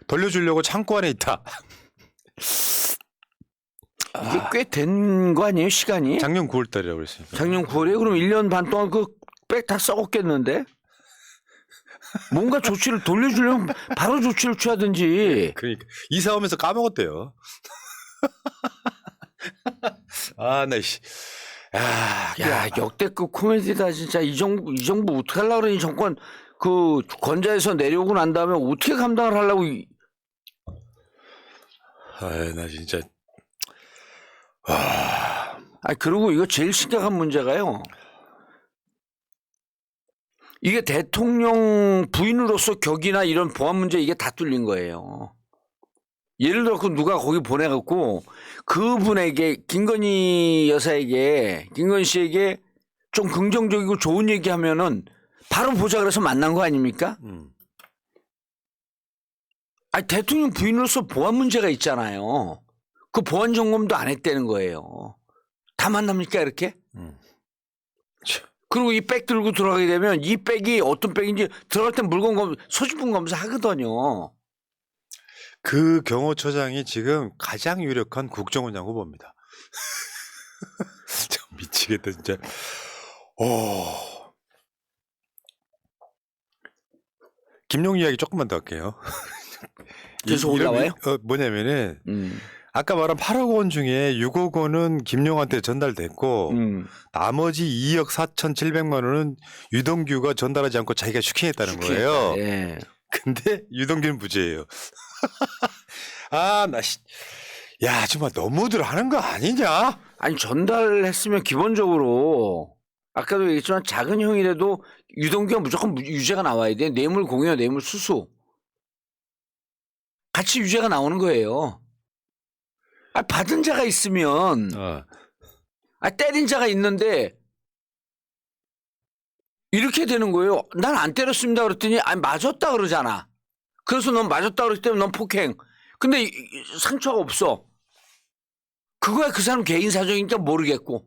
돌려주려고 창고 안에 있다. 이게 꽤 된 거 아니에요 시간이? 작년 9월 달이라고 그랬어요. 작년 9월에 그럼 1년 반 동안 그 백 다 썩었겠는데? 뭔가 조치를 돌려주려면 바로 조치를 취하든지. 그러니까 이사 오면서 까먹었대요. 아, 나 씨. 야 역대급 코미디다 진짜. 이 정부 어떻게 하려고 그러니 정권 그 권좌에서 내려오고 난 다음에 어떻게 감당을 하려고. 나 진짜. 그리고 이거 제일 심각한 문제가요. 이게 대통령 부인으로서 격이나 이런 보안 문제 이게 다 뚫린 거예요. 예를 들어 누가 거기 보내갖고 그분에게 김건희 여사에게 김건희 씨에게 좀 긍정적이고 좋은 얘기하면은 바로 보자 그래서 만난 거 아닙니까? 대통령 부인으로서 보안 문제가 있잖아요. 그 보안 점검도 안 했다는 거예요. 다 만납니까 이렇게? 그리고 이 백 들고 들어가게 되면 이 백이 어떤 백인지 들어갈 때 물건 소지품 검사 하거든요. 그 경호처장이 지금 가장 유력한 국정원장 후보입니다. 참 미치겠다 진짜. 김용 이야기 조금만 더 할게요. 계속 올라와요? 뭐냐면은 아까 말한 8억 원 중에 6억 원은 김용한테 전달됐고 나머지 2억 4,700만 원은 유동규가 전달하지 않고 자기가 슈킹했다는 거예요. 예. 근데 유동규는 무죄예요. 야 정말 너무들 하는 거 아니냐? 아니 전달했으면 기본적으로 아까도 얘기했지만 작은 형이라도 유동규가 무조건 유죄가 나와야 돼. 뇌물 공여, 뇌물 수수 같이 유죄가 나오는 거예요. 받은 자가 있으면 때린 자가 있는데 이렇게 되는 거예요. 난 안 때렸습니다 그랬더니 맞았다 그러잖아. 그래서 넌 맞았다 그랬기 때문에 넌 폭행. 근데 상처가 없어. 그거야 그 사람 개인 사정이니까 모르겠고.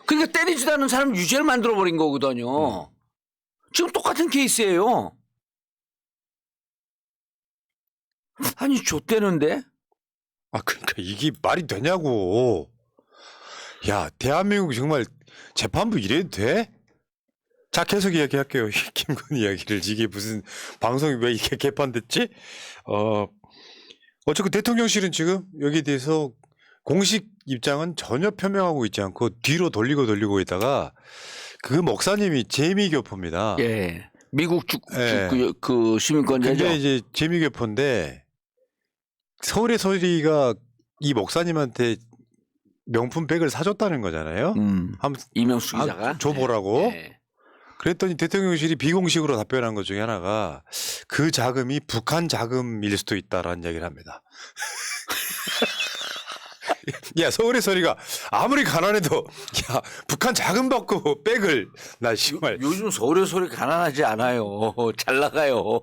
그러니까 때리지도 않은 사람 유죄를 만들어버린 거거든요. 지금 똑같은 케이스예요. 아니 좆대는데? 그러니까 이게 말이 되냐고. 야 대한민국 정말 재판부 이래도 돼? 자 계속 이야기할게요. 김건희 이야기를. 이게 무슨 방송이 왜 이렇게 개판됐지? 어쨌든 대통령실은 지금 여기에 대해서 공식 입장은 전혀 표명하고 있지 않고 뒤로 돌리고 있다가 그 목사님이 재미교포입니다. 예. 미국 예. 그 시민권자죠. 근데 이제 재미교포인데 서울의 소리가 이 목사님한테 명품 백을 사줬다는 거잖아요. 이명수 기자가 줘보라고. 예. 그랬더니 대통령실이 비공식으로 답변한 것 중에 하나가 그 자금이 북한 자금일 수도 있다라는 얘기를 합니다. 야 서울의 소리가 아무리 가난해도 야 북한 자금 받고 백을 나 정말 요즘 서울의 소리 가난하지 않아요. 잘 나가요.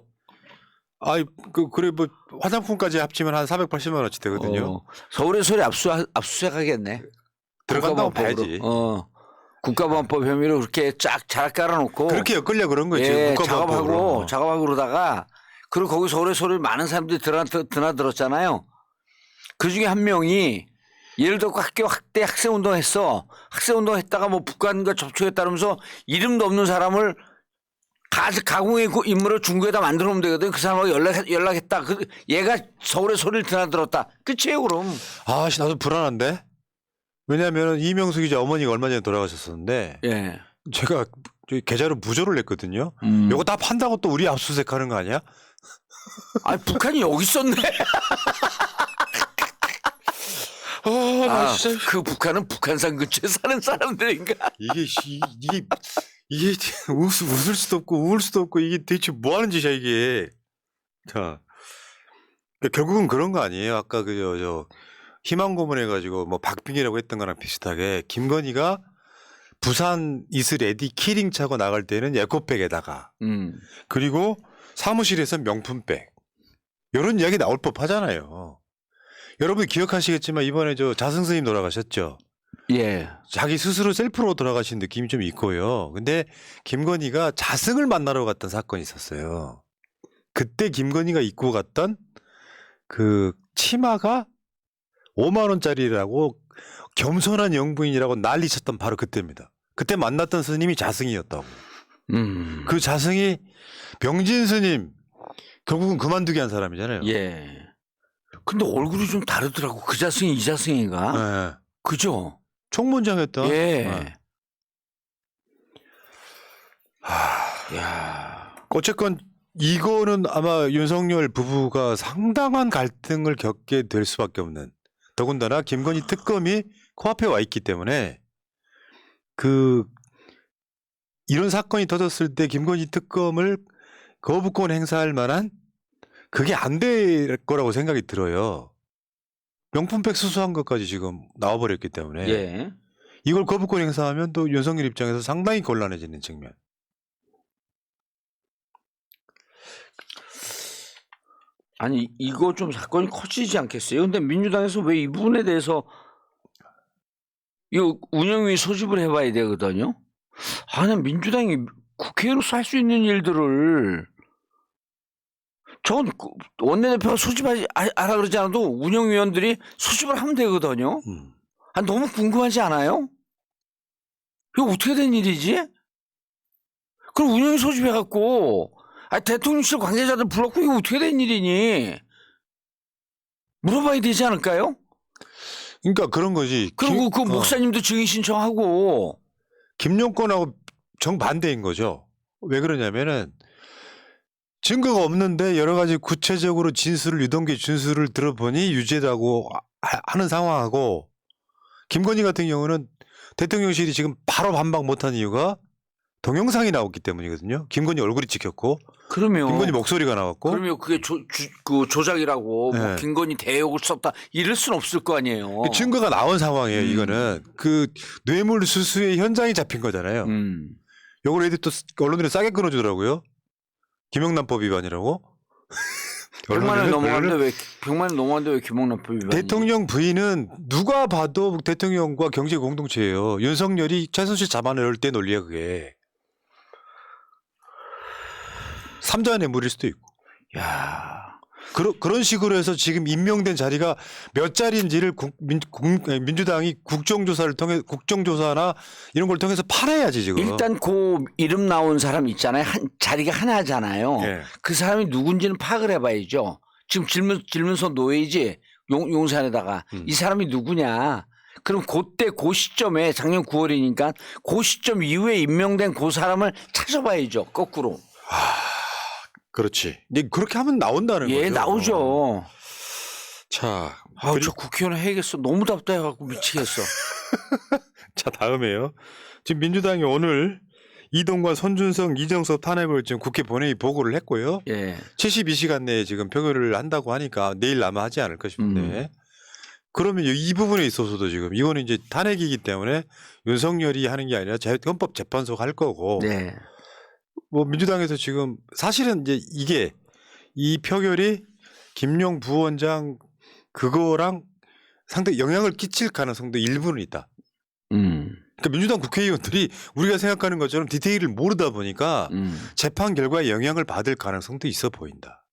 그래 뭐 화장품까지 합치면 한 480만 원치 되거든요. 서울의 소리 압수수색하겠네. 들어간다고 봐야지. 국가보안법 혐의로 그렇게 쫙 잘 깔아놓고 그렇게 엮으려 그런 거지. 예, 작업하고 그러다가 그리고 거기 서울의 소리 많은 사람들이 드나들었잖아요. 그 중에 한 명이 예를 들어 학교 학대 학생운동 했어. 학생운동 했다가 뭐 북한과 접촉했다면서 이름도 없는 사람을 가공의 인물을 중국에다 만들어 놓으면 되거든. 그 사람하고 연락했다. 얘가 서울에 소리를 드나들었다. 끝이에요 그럼. 아, 나도 불안한데. 왜냐하면 이명수 기자 어머니가 얼마 전에 돌아가셨었는데 예. 제가 계좌로 무조를 냈거든요. 이거 다 판다고 또 우리 압수수색하는 거 아니야? 아 북한이 여기 있었네. 나 진짜 그 북한은 북한산 근처에 사는 사람들인가? 이게 웃을 수도 없고 우울 수도 없고 이게 대체 뭐 하는 짓이야 이게. 자, 결국은 그런 거 아니에요. 아까 저 희망 고문해가지고 뭐 박빙이라고 했던 거랑 비슷하게 김건희가 부산 이스레디 키링 차고 나갈 때는 에코백에다가 그리고 사무실에서 명품백 이런 이야기 나올 법하잖아요. 여러분 기억하시겠지만 이번에 저 자승스님 돌아가셨죠. 예. 자기 스스로 셀프로 돌아가신 느낌이 좀 있고요. 근데 김건희가 자승을 만나러 갔던 사건이 있었어요. 그때 김건희가 입고 갔던 그 치마가 5만 원짜리라고 겸손한 영부인이라고 난리쳤던 바로 그때입니다. 그때 만났던 스님이 자승이었다고. 그 자승이 병진 스님 결국은 그만두게 한 사람이잖아요. 예. 근데 얼굴이 좀 다르더라고. 그 자승이 이 자승인가? 네. 그죠? 총무장이었던. 예. 네. 야. 어쨌건 이거는 아마 윤석열 부부가 상당한 갈등을 겪게 될 수밖에 없는. 더군다나 김건희 특검이 코앞에 와 있기 때문에 이런 사건이 터졌을 때 김건희 특검을 거부권 행사할 만한 그게 안 될 거라고 생각이 들어요. 명품백 수수한 것까지 지금 나와버렸기 때문에 예. 이걸 거부권 행사하면 또 윤석열 입장에서 상당히 곤란해지는 측면. 아니 이거 좀 사건이 커지지 않겠어요? 근데 민주당에서 왜 이 부분에 대해서 이거 운영위 소집을 해봐야 되거든요. 아니 민주당이 국회의원으로서 할 수 있는 일들을 전 원내대표가 소집하지 알아 그러지 않아도 운영위원들이 소집을 하면 되거든요. 아니 너무 궁금하지 않아요? 이거 어떻게 된 일이지? 그럼 운영위 소집해갖고 대통령실 관계자들 불렀고 이거 어떻게 된 일이니? 물어봐야 되지 않을까요? 그러니까 그런 거지. 그리고 그 목사님도 증인 신청하고. 김용권하고 정반대인 거죠. 왜 그러냐면은 증거가 없는데 여러 가지 구체적으로 유동규 진술을 들어보니 유죄라고 하는 상황하고 김건희 같은 경우는 대통령실이 지금 바로 반박 못한 이유가 동영상이 나왔기 때문이거든요. 김건희 얼굴이 찍혔고 그러면 김건희 목소리가 나왔고 그러면 그게 그 조작이라고 네. 뭐 김건희 대욕을 썼다 이럴 순 없을 거 아니에요. 증거가 나온 상황이에요. 이거는 그 뇌물 수수의 현장이 잡힌 거잖아요. 요걸 애들 또 언론들이 싸게 끊어주더라고요. 김영란법 위반이라고. 100만을 넘어갔는데 왜 김영란법 위반이? 대통령 부인은 누가 봐도 대통령과 경제 공동체예요. 윤석열이 최순실 잡아낼 때 논리야 그게. 삼자의 물일 수도 있고. 야. 그런 식으로 해서 지금 임명된 자리가 몇 자리인지를 민주당이 국정조사나 이런 걸 통해서 팔아야지 지금. 일단 그 이름 나온 사람 있잖아요. 자리가 하나잖아요. 네. 그 사람이 누군지는 파악을 해봐야죠. 지금 질문서 놓여야지 용산에다가 이 사람이 누구냐. 그럼 그때 그 시점에 작년 9월이니까 그 시점 이후에 임명된 그 사람을 찾아봐야죠. 거꾸로. 그렇지. 근데 그렇게 하면 나온다는 거죠. 예, 나오죠. 자, 저 국회의원 해야겠어. 너무 답답해갖고 미치겠어. 자, 다음에요. 지금 민주당이 오늘 이동관, 손준성, 이정석 탄핵을 지금 국회 본회의 보고를 했고요. 예. 72시간 내에 지금 표결을 한다고 하니까 내일 아마 하지 않을까 싶은데. 그러면 이 부분에 있어서도 지금 이거는 이제 탄핵이기 때문에 윤석열이 하는 게 아니라 헌법재판소가 할 거고. 네. 뭐 민주당에서 지금 사실은 이제 이 표결이 김용 부원장 그거랑 상당히 영향을 끼칠 가능성도 일부는 있다. 그러니까 민주당 국회의원들이 우리가 생각하는 것처럼 디테일을 모르다 보니까 재판 결과에 영향을 받을 가능성도 있어 보인다.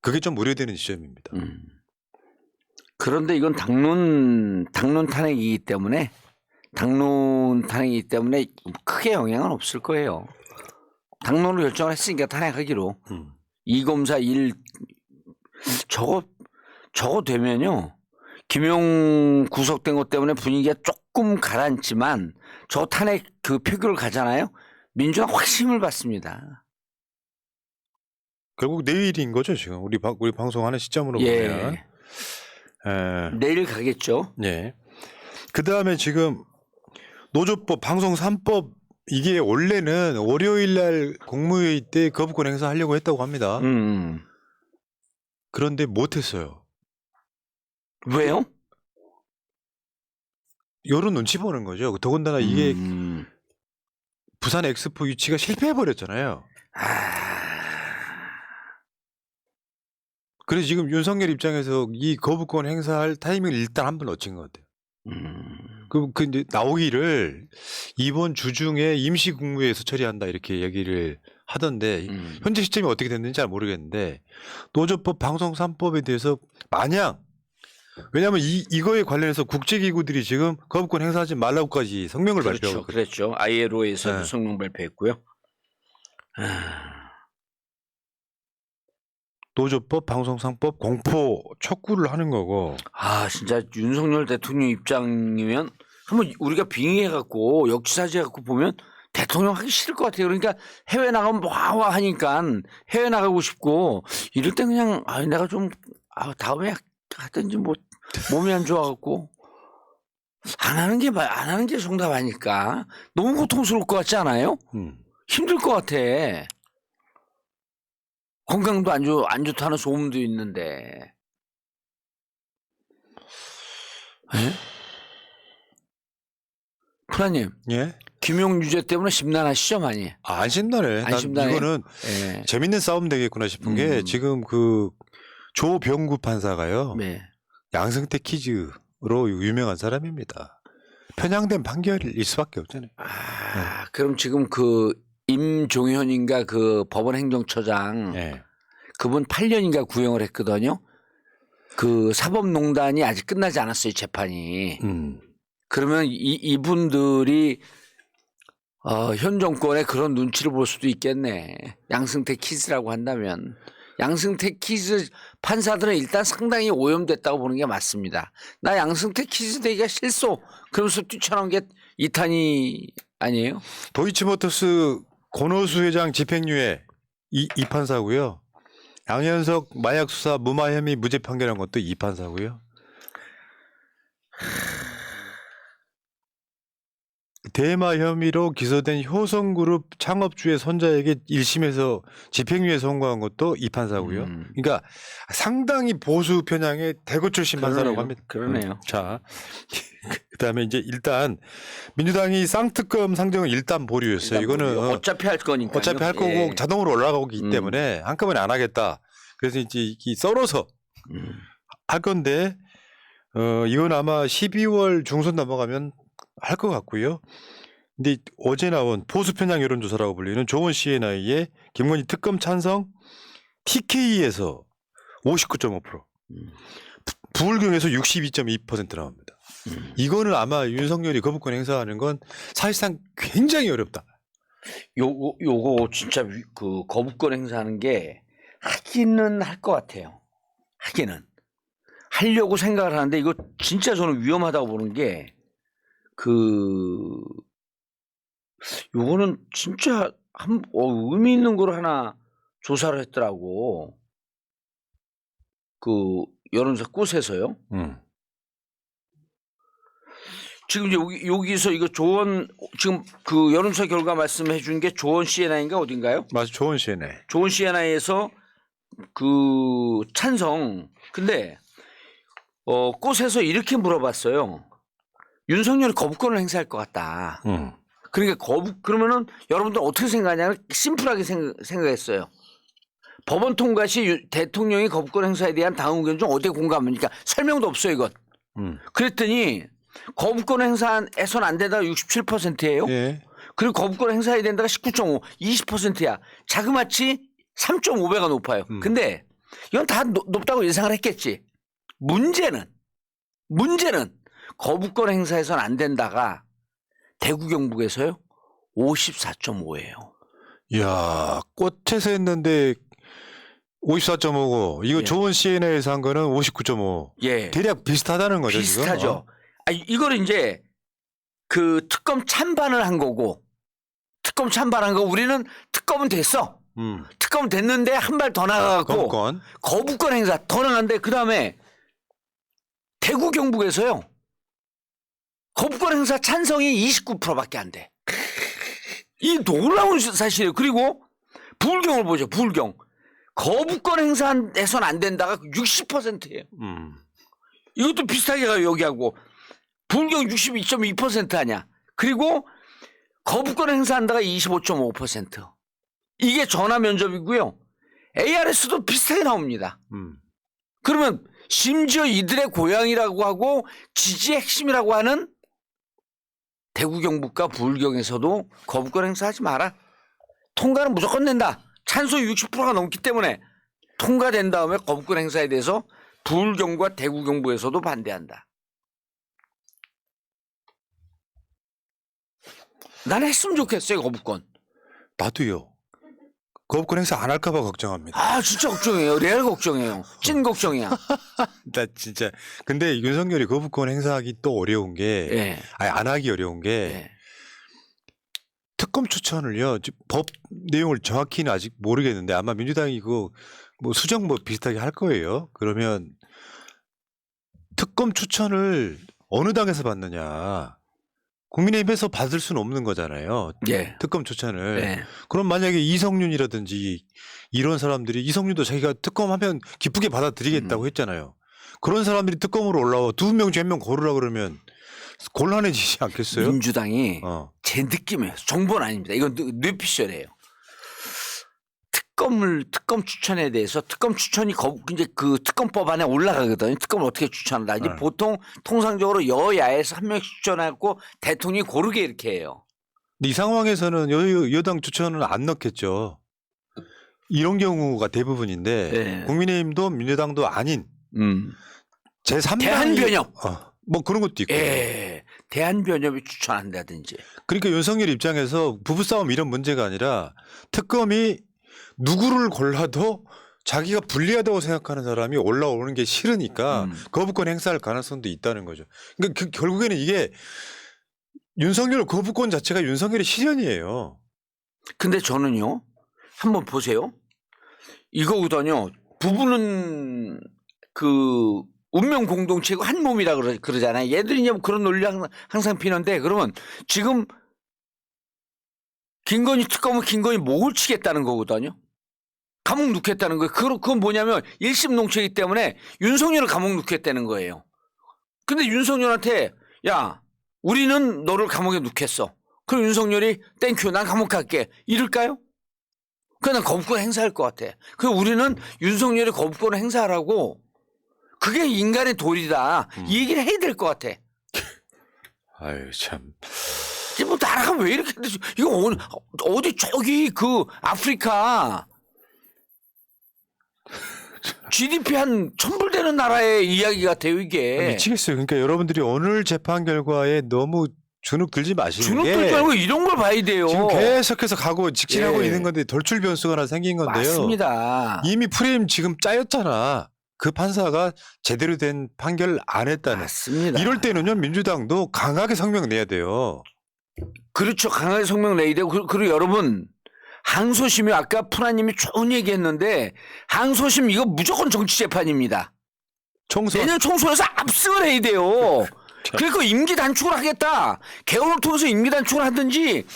그게 좀 우려되는 지점입니다. 그런데 이건 당론 탄핵이기 때문에 크게 영향은 없을 거예요. 당론으로 결정을 했으니까 탄핵하기로. 음. 2검사 1 저거 되면요. 김용 구속된 것 때문에 분위기가 조금 가라앉지만 저 탄핵 그 표결을 가잖아요. 민주당 확 힘을 받습니다. 결국 내일인 거죠 지금 우리 방송하는 시점으로 예. 보면. 예. 내일 가겠죠. 예. 그 다음에 지금 노조법, 방송 3법 이게 원래는 월요일 날 국무회의 때 거부권 행사하려고 했다고 합니다. 그런데 못했어요. 왜요? 여론 눈치 보는 거죠. 더군다나 이게 부산 엑스포 유치가 실패해버렸잖아요. 그래서 지금 윤석열 입장에서 이 거부권 행사할 타이밍을 일단 한 번 놓친 것 같아요. 그 이제 나오기를 이번 주 중에 임시국무회에서 처리한다 이렇게 얘기를 하던데 현재 시점이 어떻게 됐는지 잘 모르겠는데 노조법, 방송 3법에 대해서 마냥 왜냐하면 이거에 관련해서 국제기구들이 지금 거부권 행사하지 말라고까지 성명을 발표하고 그랬죠. ILO에서도 네. 성명 발표했고요. 노조법, 방송 3법 공포 촉구를 하는 거고. 진짜 윤석열 대통령 입장이면 한번 우리가 빙의해갖고 역지사지해갖고 보면 대통령 하기 싫을 것 같아요. 그러니까 해외 나가면 와와 하니까 해외 나가고 싶고 이럴 때 그냥 내가 좀 다음에 하든지 뭐 몸이 안 좋아갖고 안 하는 게 정답 아닐까. 너무 고통스러울 것 같지 않아요? 힘들 것 같아. 건강도 안 좋다는 소문도 있는데. 프라님. 예? 김용 유죄 때문에 심란하시죠 많이? 안 심란해. 안 심란해. 이거는 예. 재밌는 싸움 되겠구나 싶은 게 지금 그 조병구 판사가요. 네. 양승태 퀴즈로 유명한 사람입니다. 편향된 판결일 수밖에 없잖아요. 그럼 지금 그 임종현인가 그 법원 행정처장 네. 그분 8년인가 구형을 했거든요. 그 사법농단이 아직 끝나지 않았어요 재판이. 그러면 이분들이 현 정권의 그런 눈치를 볼 수도 있겠네. 양승태 키즈라고 한다면. 양승태 키즈 판사들은 일단 상당히 오염됐다고 보는 게 맞습니다. 나 양승태 키즈 되기가 싫소. 그러면서 뛰쳐나온 게 이탄이 아니에요? 도이치모터스 권오수 회장 집행유예 이 판사고요. 양현석 마약 수사 무마 혐의 무죄 판결한 것도 이 판사고요. 대마 혐의로 기소된 효성그룹 창업주의 손자에게 1심에서 집행유예 선고한 것도 이 판사고요. 그러니까 상당히 보수 편향의 대구 출신 판사라고 합니다. 그러네요. 자, 그다음에 이제 일단 민주당이 쌍특검 상정은 일단 보류였어요. 이거는 어차피 할 거니까. 어차피 할 거고 자동으로 올라가기 때문에 한꺼번에 안 하겠다. 그래서 이제 썰어서 할 건데 이건 아마 12월 중순 넘어가면 할 것 같고요. 근데 어제 나온 보수 편향 여론조사라고 불리는 조원 CNI의 김건희 특검 찬성 TK에서 59.5%, 부울경에서 62.2% 나옵니다. 이거는 아마 윤석열이 거부권 행사하는 건 사실상 굉장히 어렵다. 요거 진짜 그 거부권 행사하는 게 하기는 할 것 같아요. 하기는 하려고 생각을 하는데 이거 진짜 저는 위험하다고 보는 게 요거는 진짜 의미 있는 걸 하나 조사를 했더라고. 그 여론조사 꽃에서요. 지금 이제 여기서 이거 조원 지금 그 여론조사 결과 말씀해 준 게 조원 CNI인가 어딘가요? 맞아, 조원 CNI. 조원 CNI에서 그 찬성. 근데 꽃에서 이렇게 물어봤어요. 윤석열이 거부권을 행사할 것 같다. 그러니까 그러면은 여러분들 어떻게 생각하냐면 심플하게 생각했어요. 법원 통과 시 대통령이 거부권 행사에 대한 당원 의견 중 어디에 공감합니까? 설명도 없어요, 이건. 그랬더니 거부권 행사해서는 안 된다가 67%예요. 예. 그리고 거부권 행사해야 된다가 19.5, 20%야. 자그마치 3.5배가 높아요. 근데 이건 다 높다고 예상을 했겠지. 문제는 거부권 행사해서는 안 된다가 대구 경북에서요 54.5예요. 이야, 꽃에서 했는데 54.5고 이거 예. 좋은 CNA에서 한 거는 59.5. 예. 대략 비슷하다는 거죠, 비슷하죠. 지금? 아, 이걸 이제 그 특검 찬반을 한 거고, 특검 찬반한 거 우리는 특검은 됐어. 특검 됐는데 한 발 더 나가갖고 거부권 행사 더 나갔는데 그 다음에 대구 경북에서요 거부권 행사 찬성이 29%밖에 안 돼. 이 놀라운 사실이에요. 그리고 부울경을 보죠. 부울경 거부권 행사해서는 안 된다가 60%예요. 이것도 비슷하게 가요. 여기하고 부울경 62.2% 하냐. 그리고 거부권 행사한다가 25.5%. 이게 전화 면접이고요. ARS도 비슷하게 나옵니다. 그러면 심지어 이들의 고향이라고 하고 지지의 핵심이라고 하는 대구 경북과 부울경에서도 거부권 행사하지 마라. 통과는 무조건 된다. 찬성이 60%가 넘기 때문에 통과된 다음에 거부권 행사에 대해서 부울경과 대구 경북에서도 반대한다. 난 했으면 좋겠어요. 거부권. 나도요. 거부권 행사 안 할까봐 걱정합니다. 아 진짜 걱정해요. 레알 걱정해요. 찐 걱정이야. 나 진짜. 근데 윤석열이 거부권 행사하기 또 어려운 게, 예. 아니 안 하기 어려운 게 예. 특검 추천을요. 법 내용을 정확히는 아직 모르겠는데 아마 민주당이 그거 뭐 수정 뭐 비슷하게 할 거예요. 그러면 특검 추천을 어느 당에서 받느냐. 국민의힘에서 받을 수는 없는 거잖아요. 예. 특검 추천을. 예. 그럼 만약에 이성윤이라든지 이런 사람들이 이성윤도 자기가 특검하면 기쁘게 받아들이겠다고 했잖아요. 그런 사람들이 특검으로 올라와 2명 중에 1명 고르라 그러면 곤란해지지 않겠어요? 민주당이 제 느낌이에요. 정보는 아닙니다. 이건 뇌피셜이에요. 특검 추천에 대해서 특검 추천이 이제 그 특검법 안에 올라가거든요. 특검을 어떻게 추천한다. 이제 보통 통상적으로 여야에서 한 명씩 추천하고 대통령이 고르게 이렇게 해요. 근데 이 상황에서는 여당 추천은 안 넣겠죠. 이런 경우가 대부분인데 네. 국민의힘도 민주당도 아닌 제3당이 대한변협 뭐 그런 것도 있고. 예. 대한변협이 추천한다든지. 그러니까 윤석열 입장에서 부부싸움 이런 문제가 아니라 특검이 누구를 골라도 자기가 불리하다고 생각하는 사람이 올라오는 게 싫으니까 거부권 행사할 가능성도 있다는 거죠. 그러니까 결국에는 이게 윤석열 거부권 자체가 윤석열의 실현이에요. 근데 저는요. 한번 보세요. 이거거든요. 부부는 그 운명 공동체고 한 몸이라 그러잖아요. 얘들이 이제 그런 논리 항상 피는데 그러면 지금 김건희 특검은 김건희 목을 치겠다는 거거든요. 감옥 넣겠다는 거예요. 그건 뭐냐면 일심동체이기 때문에 윤석열을 감옥 넣겠다는 거예요. 근데 윤석열한테 야 우리는 너를 감옥에 넣겠어. 그럼 윤석열이 땡큐 난 감옥 갈게. 이럴까요? 그냥 거부권 행사할 것 같아. 그럼 우리는 윤석열이 거부권을 행사하라고 그게 인간의 도리다. 이 얘기를 해야 될 것 같아. 아유 참. 뭐 나라가 왜 이렇게 되지? 이거 어디 저기 그 아프리카 GDP 한 1000불 되는 나라의 이야기 같아요 이게. 미치겠어요. 그러니까 여러분들이 오늘 재판 결과에 너무 주눅 들지 마시는 주눅 게 들지 말고 이런 걸 봐야 돼요. 지금 계속해서 가고 직진하고 예. 있는 건데 돌출 변수가 하나 생긴 건데요. 맞습니다. 이미 프레임 지금 짜였잖아. 그 판사가 제대로 된 판결 안 했다는. 맞습니다. 이럴 때는요 민주당도 강하게 성명 내야 돼요. 그렇죠. 강하게 성명 내야 되고 그리고 여러분 항소심이 아까 푸나님이 좋은 얘기했는데 항소심 이거 무조건 정치 재판입니다. 총선. 내년 총선에서 압승을 해야 돼요. 그러니까 임기 단축을 하겠다. 개헌을 통해서 임기 단축을 하든지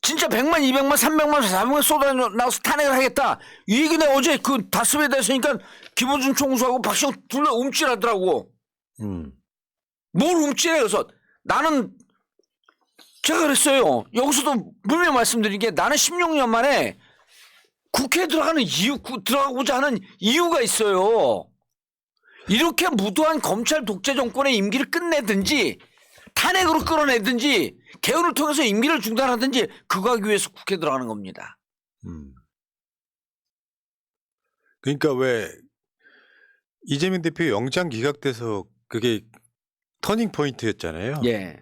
진짜 100만, 200만, 300만, 400만 쏟아나와서 탄핵을 하겠다. 이 얘기 내가 어제 그 다스베에 대해서니까 김원준 총수하고 박시영 둘 다 움찔하더라고. 뭘 움찔해. 그래서 나는 제가 그랬어요. 여기서도 분명히 말씀드린 게 나는 16년 만에 국회에 들어가는 들어가고자 하는 이유가 있어요. 이렇게 무도한 검찰 독재 정권의 임기를 끝내든지 탄핵으로 끌어내든지 개헌을 통해서 임기를 중단하든지 그거 하기 위해서 국회에 들어가는 겁니다. 그러니까 왜 이재명 대표 영장 기각돼서 그게 터닝 포인트였잖아요. 예.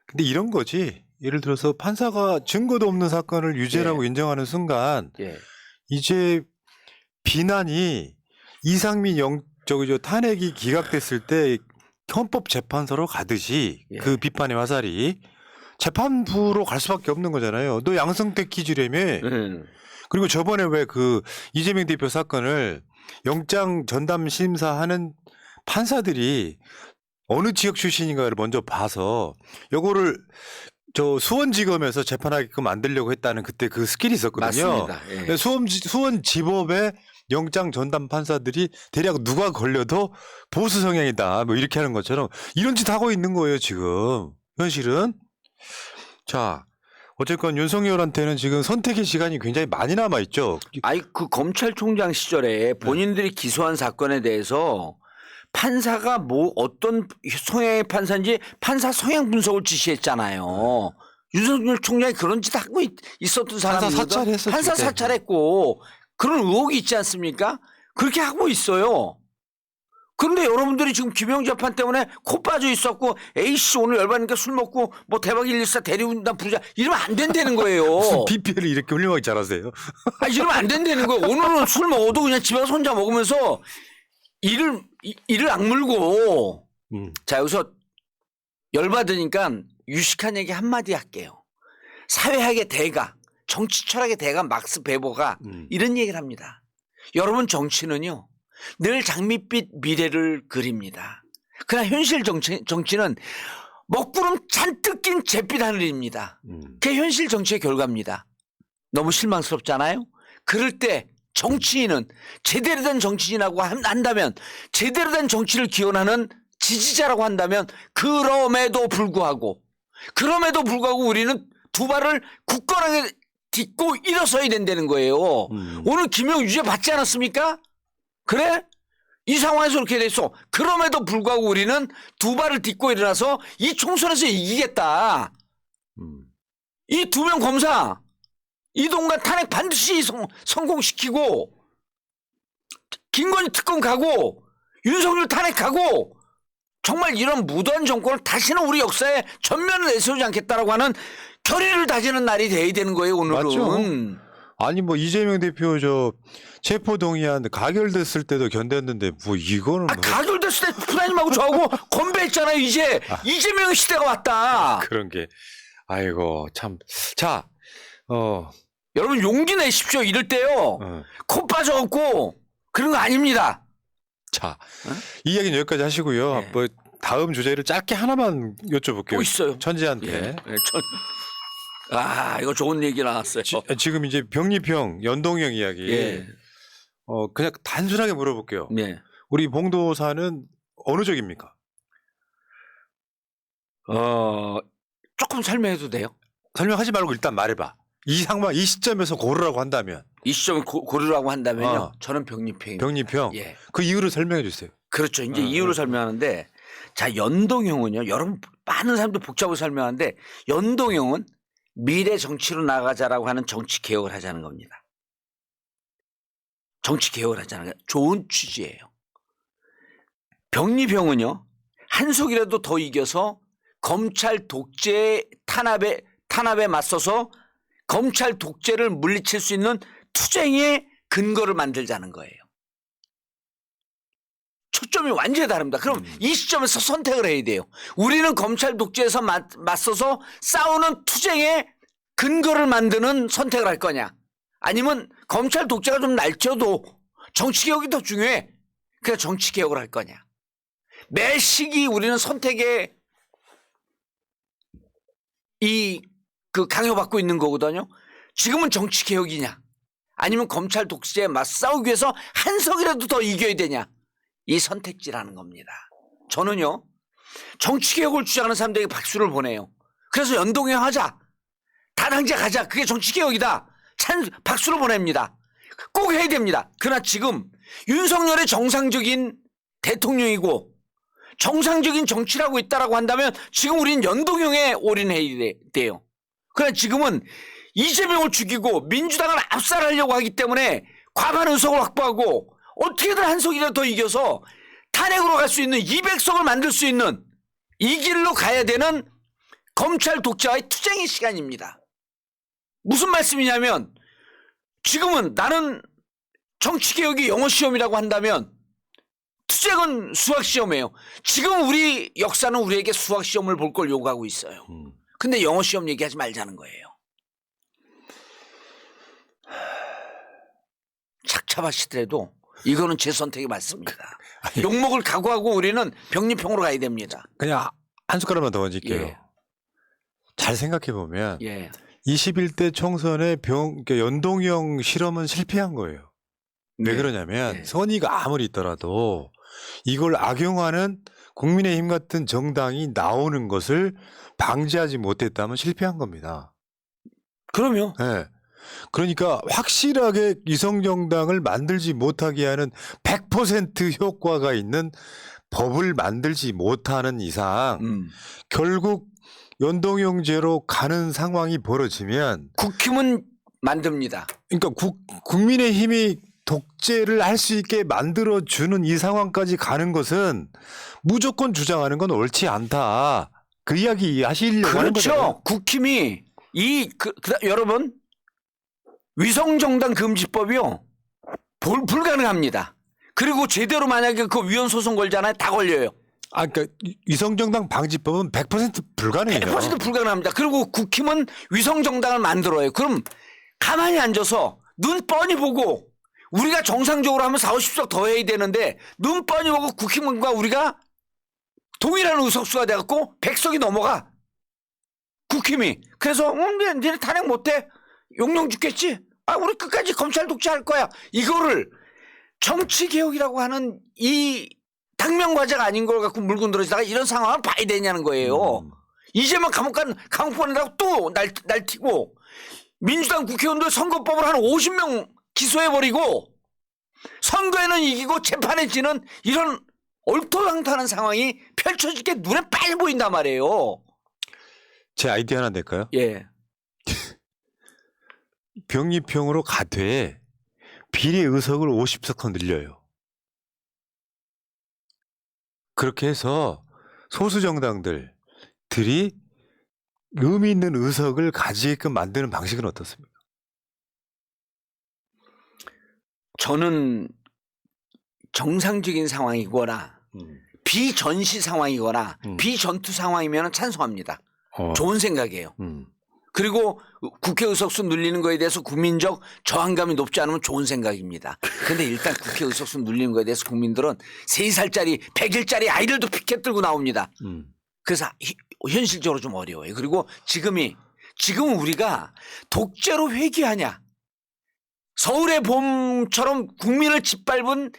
근데 이런 거지. 예를 들어서 판사가 증거도 없는 사건을 유죄라고 인정하는 순간 예. 이제 비난이 이상민 탄핵이 기각됐을 때 헌법재판소로 가듯이 예. 그 비판의 화살이 재판부로 갈 수밖에 없는 거잖아요. 너 양승택 퀴즈라며. 그리고 저번에 왜 그 이재명 대표 사건을 영장 전담 심사하는 판사들이 어느 지역 출신인가를 먼저 봐서 요거를 저 수원지검에서 재판하게끔 만들려고 했다는 그때 그 스킬이 있었거든요. 맞습니다. 예. 수원지법의 영장 전담 판사들이 대략 누가 걸려도 보수 성향이다 뭐 이렇게 하는 것처럼 이런 짓 하고 있는 거예요 지금 현실은. 자 어쨌건 윤석열한테는 지금 선택의 시간이 굉장히 많이 남아 있죠. 아니 그 검찰총장 시절에 본인들이 기소한 사건에 대해서 판사가 뭐 어떤 성향의 판사인지 판사 성향 분석을 지시했잖아요. 윤석열 총장이 그런 짓 하고 있었던 사람이거든. 사찰했었죠, 판사 그때. 사찰했고 그런 의혹이 있지 않습니까? 그렇게 하고 있어요. 그런데 여러분들이 지금 김영 재판 때문에 코 빠져 있었고 A씨 오늘 열받으니까 술 먹고 뭐 대박 114 대리운전 부르자 이러면 안 된다는 거예요. BPL을 이렇게 훌륭하게 잘하세요. 아 이러면 안 된다는 거예요. 오늘은 술 먹어도 그냥 집에 가서 혼자 먹으면서 이를 악물고 자 여기서 열받으니까 유식한 얘기 한마디 할게요. 사회학의 대가 정치 철학의 대가 막스 베버가 이런 얘기를 합니다. 여러분 정치는요 늘 장밋빛 미래를 그립니다. 그러나 현실 정치는 먹구름 잔뜩 낀 잿빛 하늘입니다. 그게 현실 정치의 결과입니다. 너무 실망스럽잖아요. 그럴 때 정치인은 제대로 된 정치인이라고 한다면 제대로 된 정치를 기원하는 지지자라고 한다면 그럼에도 불구하고 우리는 두 발을 굳건하게 딛고 일어서야 된다는 거예요. 오늘 김영 유죄 받지 않았습니까? 그래? 이 상황에서 이렇게 됐어. 그럼에도 불구하고 우리는 두 발을 딛고 일어나서 이 총선에서 이기겠다. 이 두 명 검사 이동관 탄핵 반드시 성공시키고 김건희 특검 가고 윤석열 탄핵 가고 정말 이런 무도한 정권을 다시는 우리 역사에 전면을 내세우지 않겠다라고 하는 결의를 다지는 날이 돼야 되는 거예요 오늘은. 맞죠. 아니 뭐 이재명 대표 저 체포동의안 가결됐을 때도 견뎠는데 뭐 이거는 가결됐을 때 부장님하고 저하고 건배했잖아요. 이제 이재명 시대가 왔다. 그런 게 아이고 참. 자 여러분 용기 내십시오. 이럴 때요. 코 빠져갖고 그런 거 아닙니다. 자, 이 이야기는 여기까지 하시고요. 네. 뭐 다음 주제를 짧게 하나만 여쭤볼게요. 뭐 있어요? 천지한테. 이거 좋은 얘기 나왔어요. 지금 이제 병리평 연동형 이야기. 예. 그냥 단순하게 물어볼게요. 네. 우리 봉도사는 어느 쪽입니까? 조금 설명해도 돼요? 설명하지 말고 일단 말해봐. 이 상황, 이 시점에서 고르라고 한다면. 이 시점을 고르라고 한다면요. 저는 병리평입니다. 병리평. 예. 그 이유를 설명해 주세요. 그렇죠. 이제 이유를 설명하는데 자 연동형은요. 여러분 많은 사람들이 복잡하게 설명하는데 연동형은 미래 정치로 나가자라고 하는 정치 개혁을 하자는 겁니다. 정치 개혁을 하자는 거예요. 좋은 취지예요. 병리병은요. 한속이라도 더 이겨서 검찰 독재 탄압에 맞서서 검찰 독재를 물리칠 수 있는 투쟁의 근거를 만들자는 거예요. 초점이 완전히 다릅니다. 그럼 이 시점에서 선택을 해야 돼요. 우리는 검찰 독재에서 맞서서 싸우는 투쟁의 근거를 만드는 선택을 할 거냐. 아니면 검찰 독재가 좀 날쳐도 정치개혁이 더 중요해. 그래서 정치개혁을 할 거냐. 매 시기 우리는 선택에 강요받고 있는 거거든요. 지금은 정치개혁이냐. 아니면 검찰 독재에 맞싸우기 위해서 한석이라도 더 이겨야 되냐. 이 선택지라는 겁니다. 저는요. 정치개혁을 주장하는 사람들에게 박수를 보내요. 그래서 연동형 하자. 다당제 가자. 그게 정치개혁이다. 박수를 보냅니다. 꼭 해야 됩니다. 그러나 지금 윤석열의 정상적인 대통령이고 정상적인 정치를 하고 있다고 한다면 지금 우리는 연동형에 올인해야 돼요. 그러나 지금은 이재명을 죽이고 민주당을 압살하려고 하기 때문에 과반 의석을 확보하고 어떻게든 한 석이라도 더 이겨서 탄핵으로 갈 수 있는 200석을 만들 수 있는 이 길로 가야 되는 검찰 독재와의 투쟁의 시간입니다. 무슨 말씀이냐면 지금은 나는 정치개혁이 영어시험이라고 한다면 투쟁은 수학시험이에요. 지금 우리 역사는 우리에게 수학시험을 볼 걸 요구하고 있어요. 근데 영어시험 얘기하지 말자는 거예요. 착잡하시더라도 이거는 제 선택이 맞습니다. 욕먹을 각오하고 우리는 병리평으로 가야 됩니다. 그냥 한 숟가락만 더 얹을게요. 예. 잘 생각해 보면 예. 21대 총선의 그러니까 연동형 실험은 실패한 거예요. 왜 네. 그러냐면 네. 선의가 아무리 있더라도 이걸 악용하는 국민의힘 같은 정당이 나오는 것을 방지하지 못했다면 실패한 겁니다. 그럼요. 네. 그러니까 확실하게 위성정당을 만들지 못하게 하는 100% 효과가 있는 법을 만들지 못하는 이상 결국 연동형제로 가는 상황이 벌어지면 국힘은 만듭니다. 그러니까 국민의힘이 독재를 할 수 있게 만들어주는 이 상황까지 가는 것은 무조건 주장하는 건 옳지 않다. 그 이야기 하시려고 하는 거죠. 그렇죠. 국힘이 여러분 위성정당 금지법이요 불가능합니다. 그리고 제대로 만약에 그 위헌 소송 걸잖아요. 다 걸려요. 아, 그러니까 위성정당 방지법은 100% 불가능해요. 100% 불가능합니다. 그리고 국힘은 위성정당을 만들어요. 그럼 가만히 앉아서 눈 뻔히 보고 우리가 정상적으로 하면 40석 더 해야 되는데 눈 뻔히 보고 국힘과 우리가 동일한 의석수가 돼갖고 100석이 넘어가. 국힘이. 그래서 니네 탄핵 못해? 용령 죽겠지? 아, 우리 끝까지 검찰 독재할 거야. 이거를 정치개혁이라고 하는 이 당면과제가 아닌 걸 갖고 물고 늘어지다가 이런 상황을 봐야 되냐는 거예요. 이제만 감옥 보내라고 또 날튀고 민주당 국회의원들 선거법을 한 50명 기소해버리고 선거에는 이기고 재판에 지는 이런 얼토당토하는 상황이 펼쳐질 게 눈에 빨리 보인단 말이에요. 제 아이디어 하나 낼까요? 예. 병리평으로 가되 비례 의석을 50석 더 늘려요. 그렇게 해서 소수 정당들이 의미 있는 의석을 가지게끔 만드는 방식은 어떻습니까? 저는 정상적인 상황이거나 비전시 상황이거나 비전투 상황이면 찬성합니다. 좋은 생각이에요. 그리고 국회 의석수 늘리는 거에 대해서 국민적 저항감이 높지 않으면 좋은 생각입니다. 그런데 일단 국회 의석수 늘리는 거에 대해서 국민들은 3살짜리 100일짜리 아이들도 피켓 들고 나옵니다. 그래서 현실적으로 좀 어려워요. 그리고 지금은 우리가 독재로 회귀하냐 서울의 봄처럼 국민을 짓밟은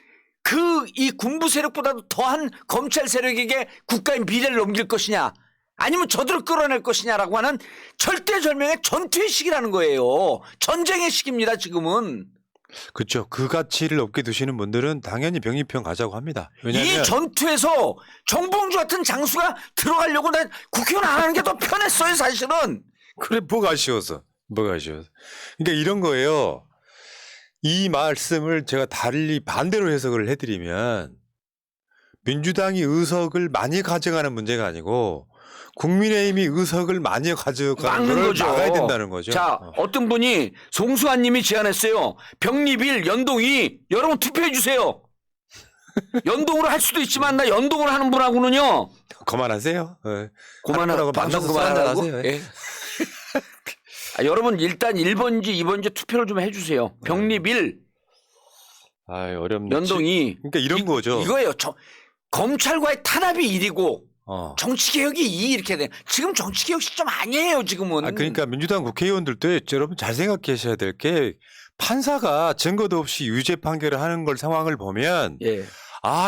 이 군부 세력보다도 더한 검찰 세력에게 국가의 미래를 넘길 것이냐 아니면 저들을 끌어낼 것이냐라고 하는 절대절명의 전투의 시기라는 거예요. 전쟁의 시기입니다. 지금은. 그렇죠. 그 가치를 없게 두시는 분들은 당연히 병리평 가자고 합니다. 왜냐하면 이 전투에서 정봉주 같은 장수가 들어가려고 난 국회의원 안 하는 게 더 편했어요. 사실은. 그래 뭐가 아쉬워서. 그러니까 이런 거예요. 이 말씀을 제가 달리 반대로 해석을 해드리면 민주당이 의석을 많이 가져가는 문제가 아니고 국민의힘이 의석을 많이 가져가는 걸 막아야 된다는 거죠. 자, 어떤 분이 송수환 님이 제안했어요. 병립1 연동이 여러분 투표해 주세요. 연동으로 할 수도 있지만 나 연동을 하는 분하고는요. 그만하세요. 네. 그만하고 만나서 그만하라고. 하세요. 예. 여러분 일단 1번지 2번지 투표를 좀 해주세요. 병립1 어렵네. 연동이 그러니까 이런 거죠. 이거예요. 검찰과의 탄압이 1이고 정치개혁이 2 이렇게 돼. 지금 정치개혁 시점 아니에요. 지금은. 그러니까 민주당 국회의원들도 여러분 잘 생각하셔야 될 게 판사가 증거도 없이 유죄 판결을 하는 걸 상황을 보면 예.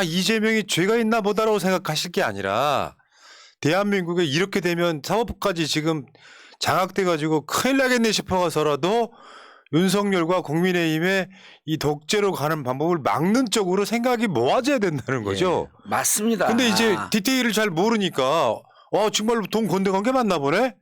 이재명이 죄가 있나 보다라고 생각하실 게 아니라 대한민국에 이렇게 되면 사법부까지 지금 장악돼 가지고 큰일 나겠네 싶어서라도 윤석열과 국민의힘의 이 독재로 가는 방법을 막는 쪽으로 생각이 모아져야 된다는 거죠. 예, 맞습니다. 근데 이제 디테일을 잘 모르니까 정말로 돈 건너간 게 맞나 보네?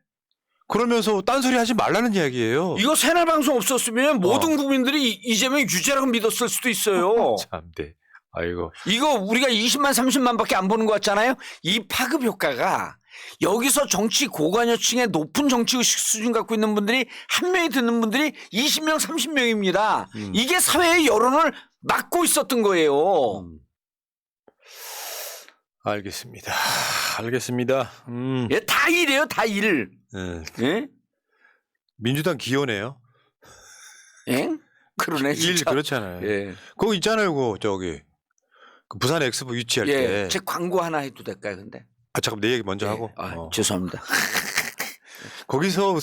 그러면서 딴소리 하지 말라는 이야기예요. 이거 새날 방송 없었으면 모든 국민들이 이재명이 유죄라고 믿었을 수도 있어요. 참네. 아이고. 이거 우리가 20만 30만밖에 안 보는 것 같잖아요. 이 파급 효과가 여기서 정치 고관여층의 높은 정치의식 수준 갖고 있는 분들이 한 명이 듣는 분들이 20명, 30명입니다. 이게 사회의 여론을 막고 있었던 거예요. 알겠습니다. 알겠습니다. 예, 다 일이에요, 다 일. 네. 예? 민주당 기여네요. 예? 그러네, 일 진짜. 그렇잖아요. 예. 그거 있잖아요. 그거 저기 그 부산 엑스포 유치할 예. 때. 제 광고 하나 해도 될까요, 근데? 아 잠깐 내 얘기 먼저 예. 하고. 아, 죄송합니다. 거기서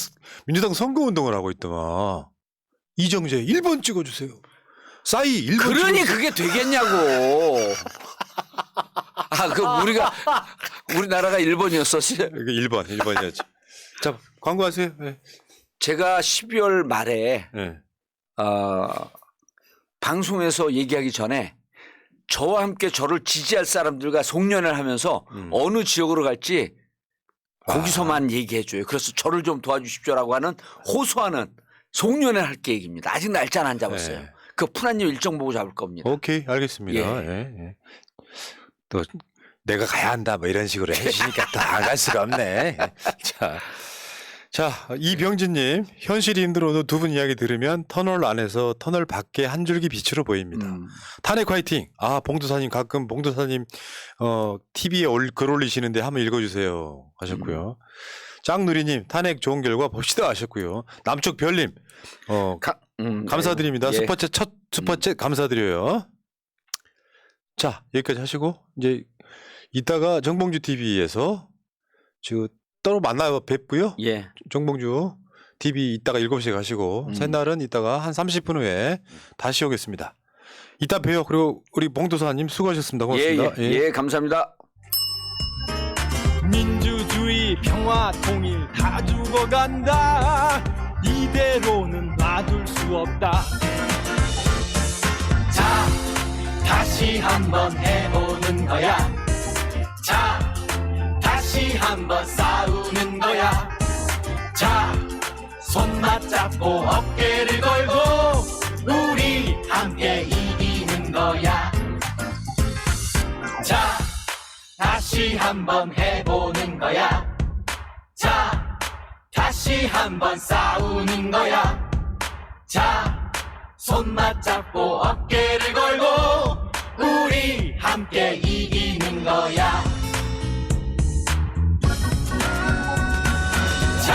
민주당 선거운동을 하고 있더만. 이정재 1번 찍어주세요. 싸이 1번 그러니 찍어주세요. 그게 되겠냐고. 아, 그 우리나라가 일본이었어. 이게 1번이었지. 자 광고하세요. 네. 제가 12월 말에 네. 방송에서 얘기하기 전에 저와 함께 저를 지지할 사람들과 송년회를 하면서 어느 지역으로 갈지 거기서만 얘기해줘요. 그래서 저를 좀 도와주십시오라고 하는 호소하는 송년회를 할 계획입니다. 아직 날짜는 안 잡았어요. 네. 그 푸나님 일정 보고 잡을 겁니다. 오케이 알겠습니다. 예. 예, 예. 또 내가 가야 한다 뭐 이런 식으로 해주니까 또 안 갈 수가 없네. 자 이병진님 현실이 힘들어도 두 분 이야기 들으면 터널 안에서 터널 밖에 한 줄기 빛으로 보입니다. 탄핵 화이팅. 아 봉도사님 가끔 봉도사님 TV에 글 올리시는데 한번 읽어주세요 하셨고요. 짱누리님 탄핵 좋은 결과 봅시다 하셨고요. 남쪽 별님 감사드립니다. 예. 슈퍼챗 첫 슈퍼챗 감사드려요. 자 여기까지 하시고 이제 이따가 정봉주 TV에서 지금 따로 만나요 뵙고요. 예. 정봉주 TV 이따가 7시에 가시고 새날은 이따가 한 30분 후에 다시 오겠습니다. 이따 봬요. 그리고 우리 봉도사님 수고하셨습니다. 고맙습니다. 예, 감사합니다. 민주주의 평화 통일 다 죽어간다 이대로는 놔둘 수 없다 자, 다시 한번 해보는 거야. 자, 다시 한번 싸우는 거야. 자, 손 맞잡고 어깨를 걸고 우리 함께 이기는 거야. 자, 다시 한번 해보는 거야. 자, 다시 한번 싸우는 거야. 자, 손 맞잡고 어깨를 걸고 우리 함께 이기는 거야. 자,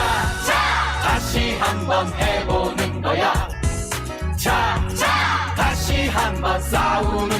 다시 한번 해보는 거야. 자, 다시 한번 싸우는